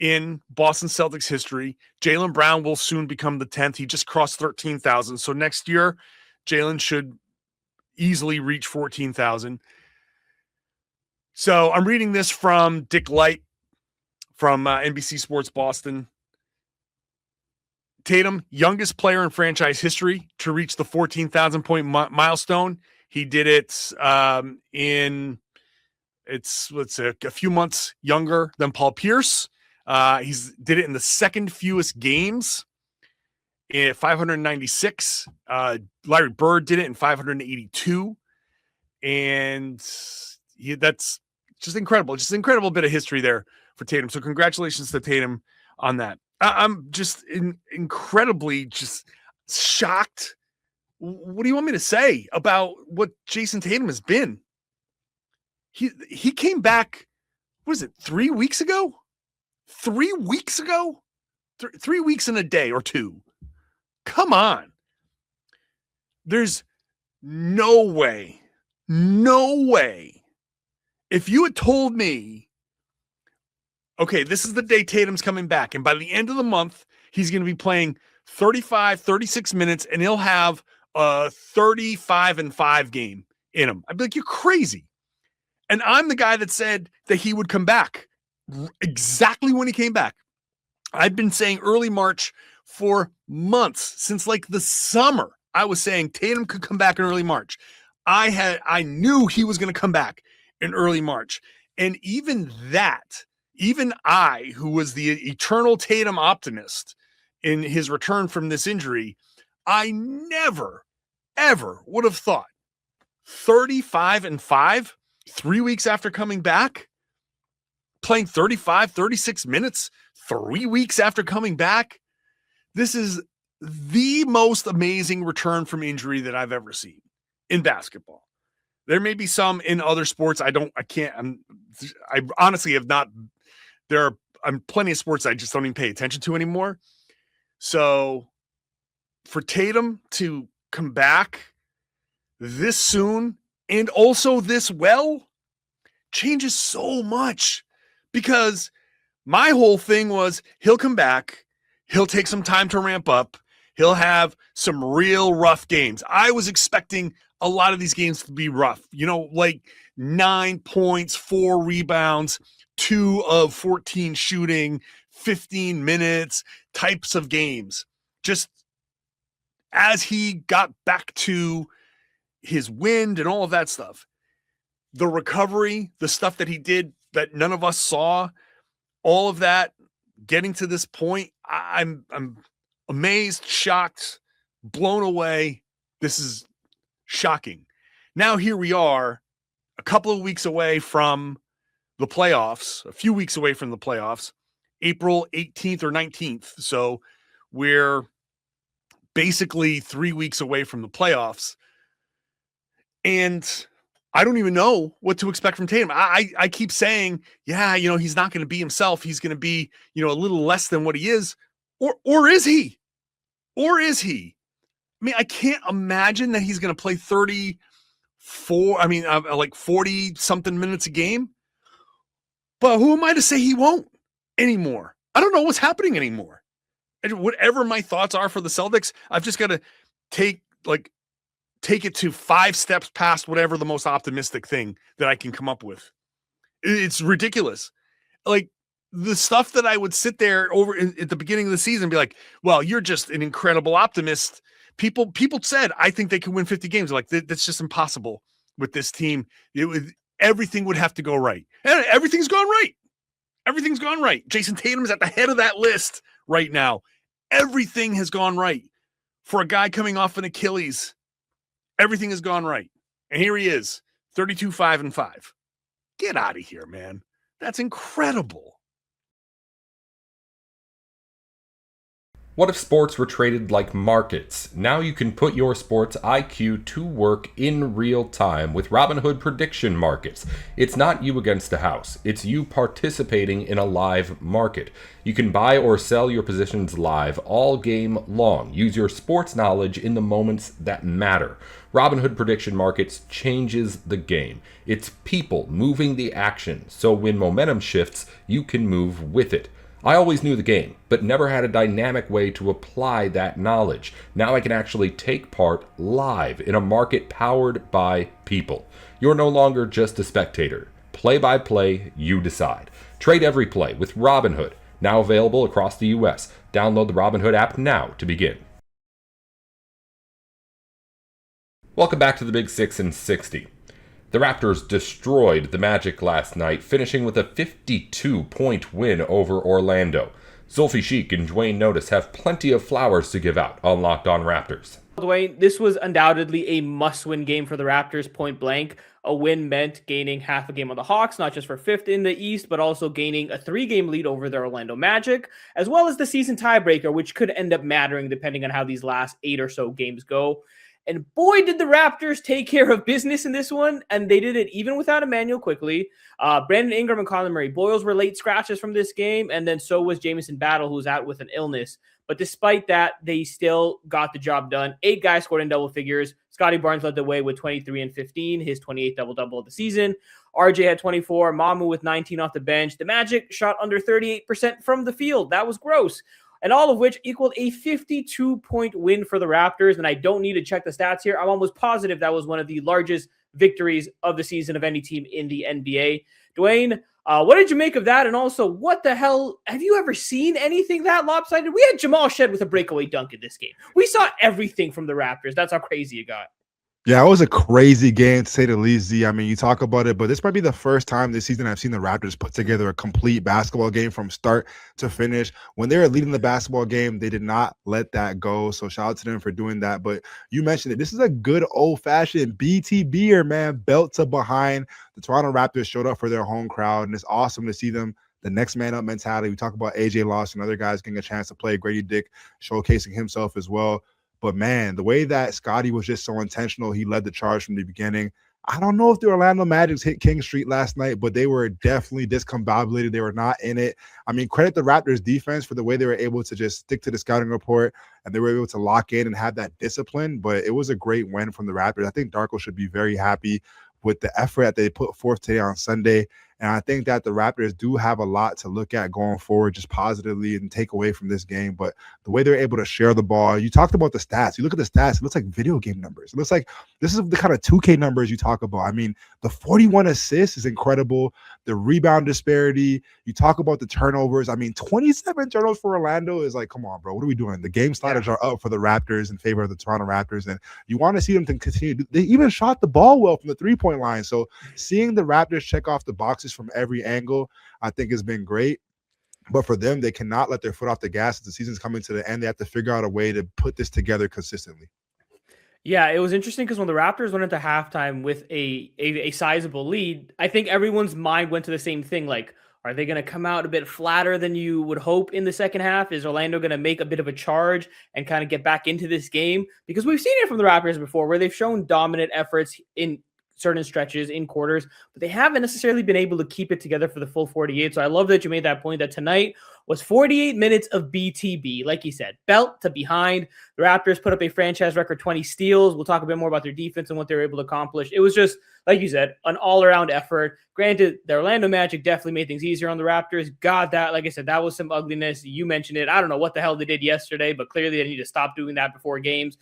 in Boston Celtics history. Jaylen Brown will soon become the 10th. He just crossed 13,000. So next year, Jaylen should easily reach 14,000. So I'm reading this from Dick Light from NBC Sports Boston. Tatum, youngest player in franchise history to reach the 14,000 point milestone. He did it a few months younger than Paul Pierce. He's did it in the second fewest games in 596. Larry Bird did it in 582. And that's just incredible. Just an incredible bit of history there for Tatum. So congratulations to Tatum on that. I'm just incredibly just shocked. What do you want me to say about what Jason Tatum has been? He came back, what is it, 3 weeks ago? 3 weeks ago? 3 weeks in a day or two. Come on. There's no way. If you had told me, okay, this is the day Tatum's coming back, and by the end of the month, he's going to be playing 35, 36 minutes, and he'll have a 35-5 game in him, I'd be like, you're crazy. And I'm the guy that said that he would come back exactly when he came back. I've been saying early March for months, since like the summer. I was saying Tatum could come back in early March. I knew he was going to come back in early March. And even I, who was the eternal Tatum optimist in his return from this injury, I never, ever would have thought 35-5, 3 weeks after coming back, playing 35, 36 minutes, 3 weeks after coming back. This is the most amazing return from injury that I've ever seen in basketball. There may be some in other sports. I honestly have not. There are plenty of sports I just don't even pay attention to anymore. So for Tatum to come back this soon and also this well changes so much, because my whole thing was he'll come back, he'll take some time to ramp up, he'll have some real rough games. I was expecting a lot of these games to be rough, like 9 points, 4 rebounds, 2 of 14 shooting, 15 minutes types of games. Just as he got back to his wind and all of that stuff, the recovery, the stuff that he did that none of us saw, all of that getting to this point, I'm amazed, shocked, blown away. This is shocking. Now here we are, a couple of weeks away from the playoffs, a few weeks away from the playoffs, April 18th or 19th. So we're basically 3 weeks away from the playoffs. And I don't even know what to expect from Tatum. I keep saying, he's not going to be himself. He's going to be, a little less than what he is. Or is he? Or is he? I mean, I can't imagine that he's going to play 40 something minutes a game. But who am I to say he won't anymore? I don't know what's happening anymore. And whatever my thoughts are for the Celtics, I've just got to take it to 5 steps past whatever the most optimistic thing that I can come up with. It's ridiculous. Like the stuff that I would sit there over at the beginning of the season and be like, well, you're just an incredible optimist. People said, I think they can win 50 games. Like that's just impossible with this team. Everything would have to go right. And everything's gone right. Everything's gone right. Jason Tatum is at the head of that list right now. Everything has gone right for a guy coming off an Achilles. Everything has gone right. And here he is, 32-5-5. Get out of here, man. That's incredible. What if sports were traded like markets? Now you can put your sports IQ to work in real time with Robinhood prediction markets. It's not you against the house. It's you participating in a live market. You can buy or sell your positions live all game long. Use your sports knowledge in the moments that matter. Robinhood prediction markets changes the game. It's people moving the action, so when momentum shifts, you can move with it. I always knew the game, but never had a dynamic way to apply that knowledge. Now I can actually take part live in a market powered by people. You're no longer just a spectator. Play by play, you decide. Trade every play with Robinhood, now available across the U.S. Download the Robinhood app now to begin. Welcome back to the Big 6 in 60. The Raptors destroyed the Magic last night, finishing with a 52-point win over Orlando. Zulfi Sheik and Dwayne Notice have plenty of flowers to give out on Locked On Raptors. Dwayne, this was undoubtedly a must-win game for the Raptors, point blank. A win meant gaining half a game on the Hawks, not just for 5th in the East, but also gaining a 3-game lead over the Orlando Magic, as well as the season tiebreaker, which could end up mattering depending on how these last 8 or so games go. And boy, did the Raptors take care of business in this one, and they did it even without Emmanuel Quickley. Brandon Ingram and Conor Murray-Boyles were late scratches from this game, and then so was Jamison Battle, who's out with an illness. But despite that, they still got the job done. 8 guys scored in double figures. Scotty Barnes led the way with 23 and 15, his 28th double-double of the season. RJ had 24, Mamu with 19 off the bench. The Magic shot under 38% from the field. That was gross. And all of which equaled a 52-point win for the Raptors. And I don't need to check the stats here. I'm almost positive that was one of the largest victories of the season of any team in the NBA. Dwayne, what did you make of that? And also, what the hell? Have you ever seen anything that lopsided? We had Jamal Shed with a breakaway dunk in this game. We saw everything from the Raptors. That's how crazy it got. Yeah, it was a crazy game, to say the least, Z. I mean, you talk about it, but this might be the first time this season I've seen the Raptors put together a complete basketball game from start to finish. When they were leading the basketball game, they did not let that go. So shout out to them for doing that. But you mentioned it. This is a good old-fashioned BTBer, man, belt to behind. The Toronto Raptors showed up for their home crowd, and it's awesome to see them. The next man up mentality. We talk about AJ Loss and other guys getting a chance to play. Grady Dick showcasing himself as well. But, man, the way that Scotty was just so intentional, he led the charge from the beginning. I don't know if the Orlando Magic hit King Street last night, but they were definitely discombobulated. They were not in it. I mean, credit the Raptors defense for the way they were able to just stick to the scouting report, and they were able to lock in and have that discipline. But it was a great win from the Raptors. I think Darko should be very happy with the effort that they put forth today on Sunday. And I think that the Raptors do have a lot to look at going forward, just positively and take away from this game. But the way they're able to share the ball, you talked about the stats. You look at the stats, it looks like video game numbers. It looks like this is the kind of 2K numbers you talk about. I mean, the 41 assists is incredible. The rebound disparity, you talk about the turnovers. I mean, 27 turnovers for Orlando is like, come on, bro. What are we doing? The game sliders are up for the Raptors in favor of the Toronto Raptors. And you want to see them to continue. They even shot the ball well from the three-point line. So seeing the Raptors check off the boxes from every angle, I think has been great. But for them, they cannot let their foot off the gas. As the season's coming to the end, they have to figure out a way to put this together consistently. Yeah, it was interesting because when the Raptors went into halftime with a sizable lead, I think everyone's mind went to the same thing. Like, are they going to come out a bit flatter than you would hope in the second half? Is Orlando going to make a bit of a charge and kind of get back into this game? Because we've seen it from the Raptors before where they've shown dominant efforts in certain stretches in quarters, but they haven't necessarily been able to keep it together for the full 48. So I love that you made that point that tonight was 48 minutes of BTB. Like you said, belt to behind. The Raptors put up a franchise record 20 steals. We'll talk a bit more about their defense and what they were able to accomplish. It was just like you said, an all-around effort. Granted, the Orlando Magic definitely made things easier on the Raptors. God, that, like I said, that was some ugliness. You mentioned it. I don't know what the hell they did yesterday, but clearly they need to stop doing that before games.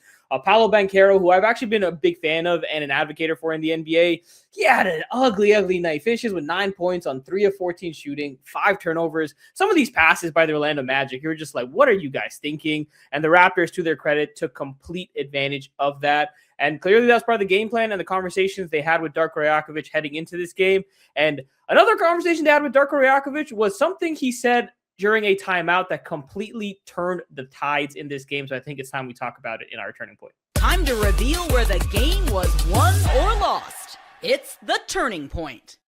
Paolo Banchero, who I've actually been a big fan of and an advocate for in the NBA, he had an ugly night. Finishes with 9 points on 3 of 14 shooting, 5 turnovers. Some of these passes by the Orlando Magic, you're just like, what are you guys thinking? And the Raptors, to their credit, took complete advantage of that. And clearly that's part of the game plan and the conversations they had with Darko Rajakovic heading into this game. And another conversation they had with Darko Rajakovic was something he said during a timeout that completely turned the tides in this game. So I think it's time we talk about it in our turning point. Time to reveal where the game was won or lost. It's the turning point.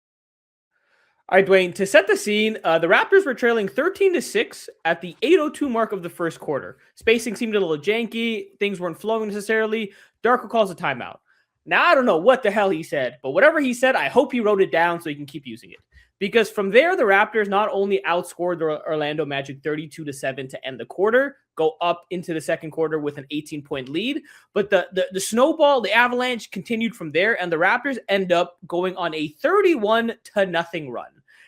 All right, Dwayne, to set the scene, the Raptors were trailing 13-6 at the 8:02 mark of the first quarter. Spacing seemed a little janky. Things weren't flowing necessarily. Darko calls a timeout. Now, I don't know what the hell he said, but whatever he said, I hope he wrote it down so he can keep using it. Because from there, the Raptors not only outscored the Orlando Magic 32-7 to end the quarter, go up into the second quarter with an 18-point lead, but the snowball, the avalanche continued from there, and the Raptors end up going on a 31-0 run.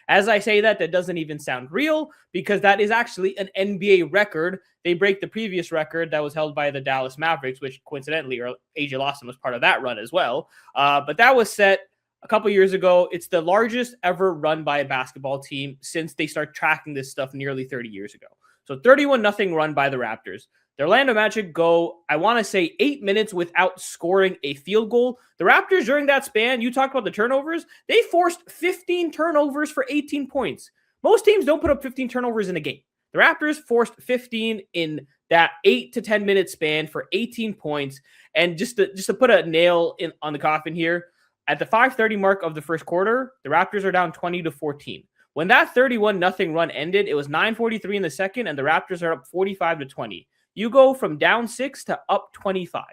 As I say that doesn't even sound real because that is actually an NBA record. They break the previous record that was held by the Dallas Mavericks, which coincidentally, AJ Lawson was part of that run as well. But that was set a couple years ago. It's the largest ever run by a basketball team since they start tracking this stuff nearly 30 years ago. So 31-0 run by the Raptors. The Orlando Magic go, I want to say, 8 minutes without scoring a field goal. The Raptors, during that span, you talked about the turnovers, they forced 15 turnovers for 18 points. Most teams don't put up 15 turnovers in a game. The Raptors forced 15 in that 8 to 10 minute span for 18 points. And just to put a nail on the coffin here, at the 5:30 mark of the first quarter, the Raptors are down 20-14. When that 31-0 run ended, it was 9:43 in the second, and the Raptors are up 45-20. You go from down 6 to up 25.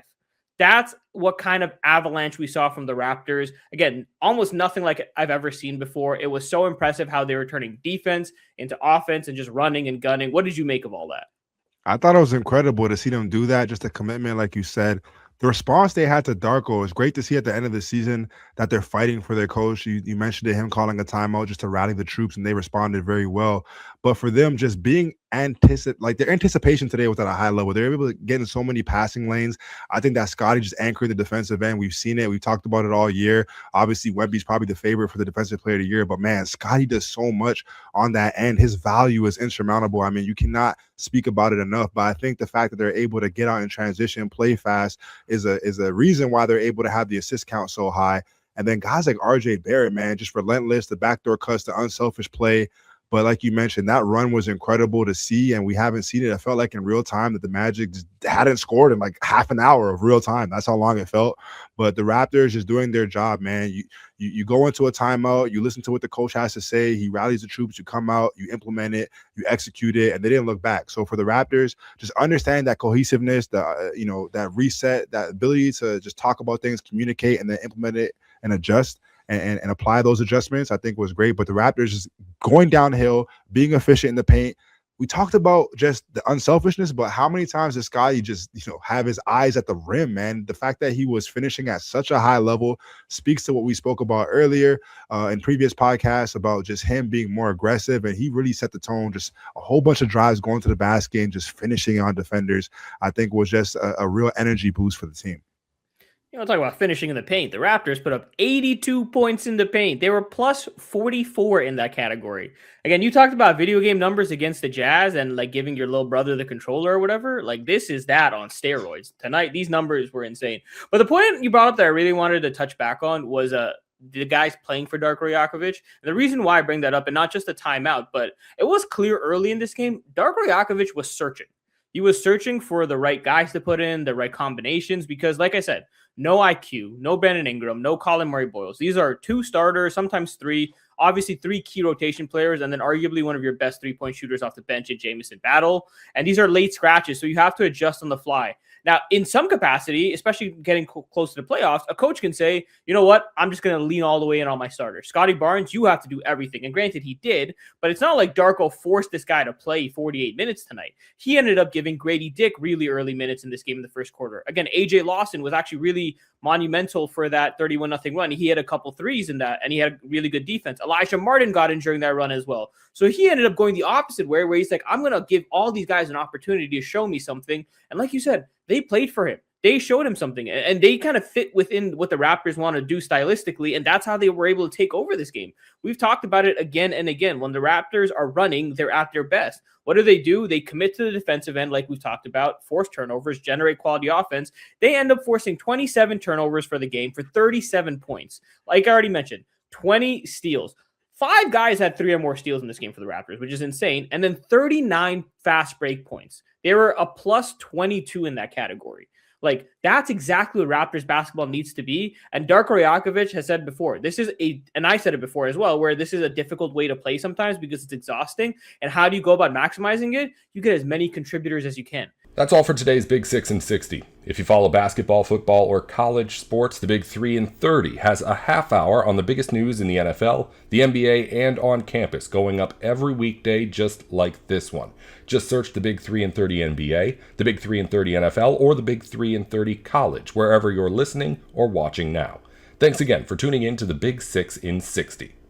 That's what kind of avalanche we saw from the Raptors. Again, almost nothing like I've ever seen before. It was so impressive how they were turning defense into offense and just running and gunning. What did you make of all that? I thought it was incredible to see them do that. Just a commitment, like you said. The response they had to Darko is great to see at the end of the season that they're fighting for their coach. You mentioned him calling a timeout just to rally the troops, and they responded very well. But for them just being their anticipation today was at a high level. They're able to get in so many passing lanes. I think that Scottie just anchored the defensive end. We've seen it. We've talked about it all year. Obviously, Wemby's probably the favorite for the defensive player of the year. But, man, Scottie does so much on that end. His value is insurmountable. I mean, you cannot speak about it enough. But I think the fact that they're able to get out and transition, play fast, is a reason why they're able to have the assist count so high. And then guys like RJ Barrett, man, just relentless, the backdoor cuts, the unselfish play. But like you mentioned, that run was incredible to see, and we haven't seen it. It felt like in real time that the Magic just hadn't scored in like half an hour of real time. That's how long it felt. But the Raptors just doing their job, man. You go into a timeout, you listen to what the coach has to say, he rallies the troops, you come out, you implement it, you execute it, and they didn't look back. So for the Raptors, just understand that cohesiveness, that reset, that ability to just talk about things, communicate, and then implement it and adjust. And apply those adjustments, I think was great. But the Raptors just going downhill, being efficient in the paint. We talked about just the unselfishness, but how many times does Scottie just, have his eyes at the rim, man? The fact that he was finishing at such a high level speaks to what we spoke about earlier in previous podcasts about just him being more aggressive. And he really set the tone, just a whole bunch of drives going to the basket and just finishing on defenders, I think was just a real energy boost for the team. Talk about finishing in the paint. The Raptors put up 82 points in the paint. They were plus 44 in that category. Again, you talked about video game numbers against the Jazz and like giving your little brother the controller or whatever. Like this is that on steroids. Tonight, these numbers were insane. But the point you brought up that I really wanted to touch back on was the guys playing for Darko Rajakovic. And the reason why I bring that up, and not just a timeout, but it was clear early in this game, Darko Rajakovic was searching. He was searching for the right guys to put in, the right combinations, because like I said, no IQ, no Brandon Ingram, no Colin Murray-Boyles. These are 2 starters, sometimes 3, obviously 3 key rotation players, and then arguably one of your best 3-point shooters off the bench at Jamison Battle. And these are late scratches, so you have to adjust on the fly. Now, in some capacity, especially getting close to the playoffs, a coach can say, you know what, I'm just going to lean all the way in on my starters. Scotty Barnes, you have to do everything. And granted, he did, but it's not like Darko forced this guy to play 48 minutes tonight. He ended up giving Grady Dick really early minutes in this game in the first quarter. Again, AJ Lawson was actually really monumental for that 31-0 run. He had a couple threes in that, and he had a really good defense. Elijah Martin got in during that run as well. So he ended up going the opposite way, where he's like, I'm going to give all these guys an opportunity to show me something. And like you said, they played for him. They showed him something, and they kind of fit within what the Raptors want to do stylistically, and that's how they were able to take over this game. We've talked about it again and again. When the Raptors are running, they're at their best. What do? They commit to the defensive end, like we've talked about, force turnovers, generate quality offense. They end up forcing 27 turnovers for the game for 37 points. Like I already mentioned, 20 steals. 5 guys had 3 or more steals in this game for the Raptors, which is insane. And then 39 fast break points. They were a plus 22 in that category. Like, that's exactly what Raptors basketball needs to be. And Darko Rajakovic has said before, and I said it before as well, where this is a difficult way to play sometimes because it's exhausting. And how do you go about maximizing it? You get as many contributors as you can. That's all for today's Big 6 in 60. If you follow basketball, football, or college sports, the Big 3 in 30 has a half hour on the biggest news in the NFL, the NBA, and on campus, going up every weekday just like this one. Just search the Big 3 in 30 NBA, the Big 3 in 30 NFL, or the Big 3 in 30 college, wherever you're listening or watching now. Thanks again for tuning in to the Big 6 in 60.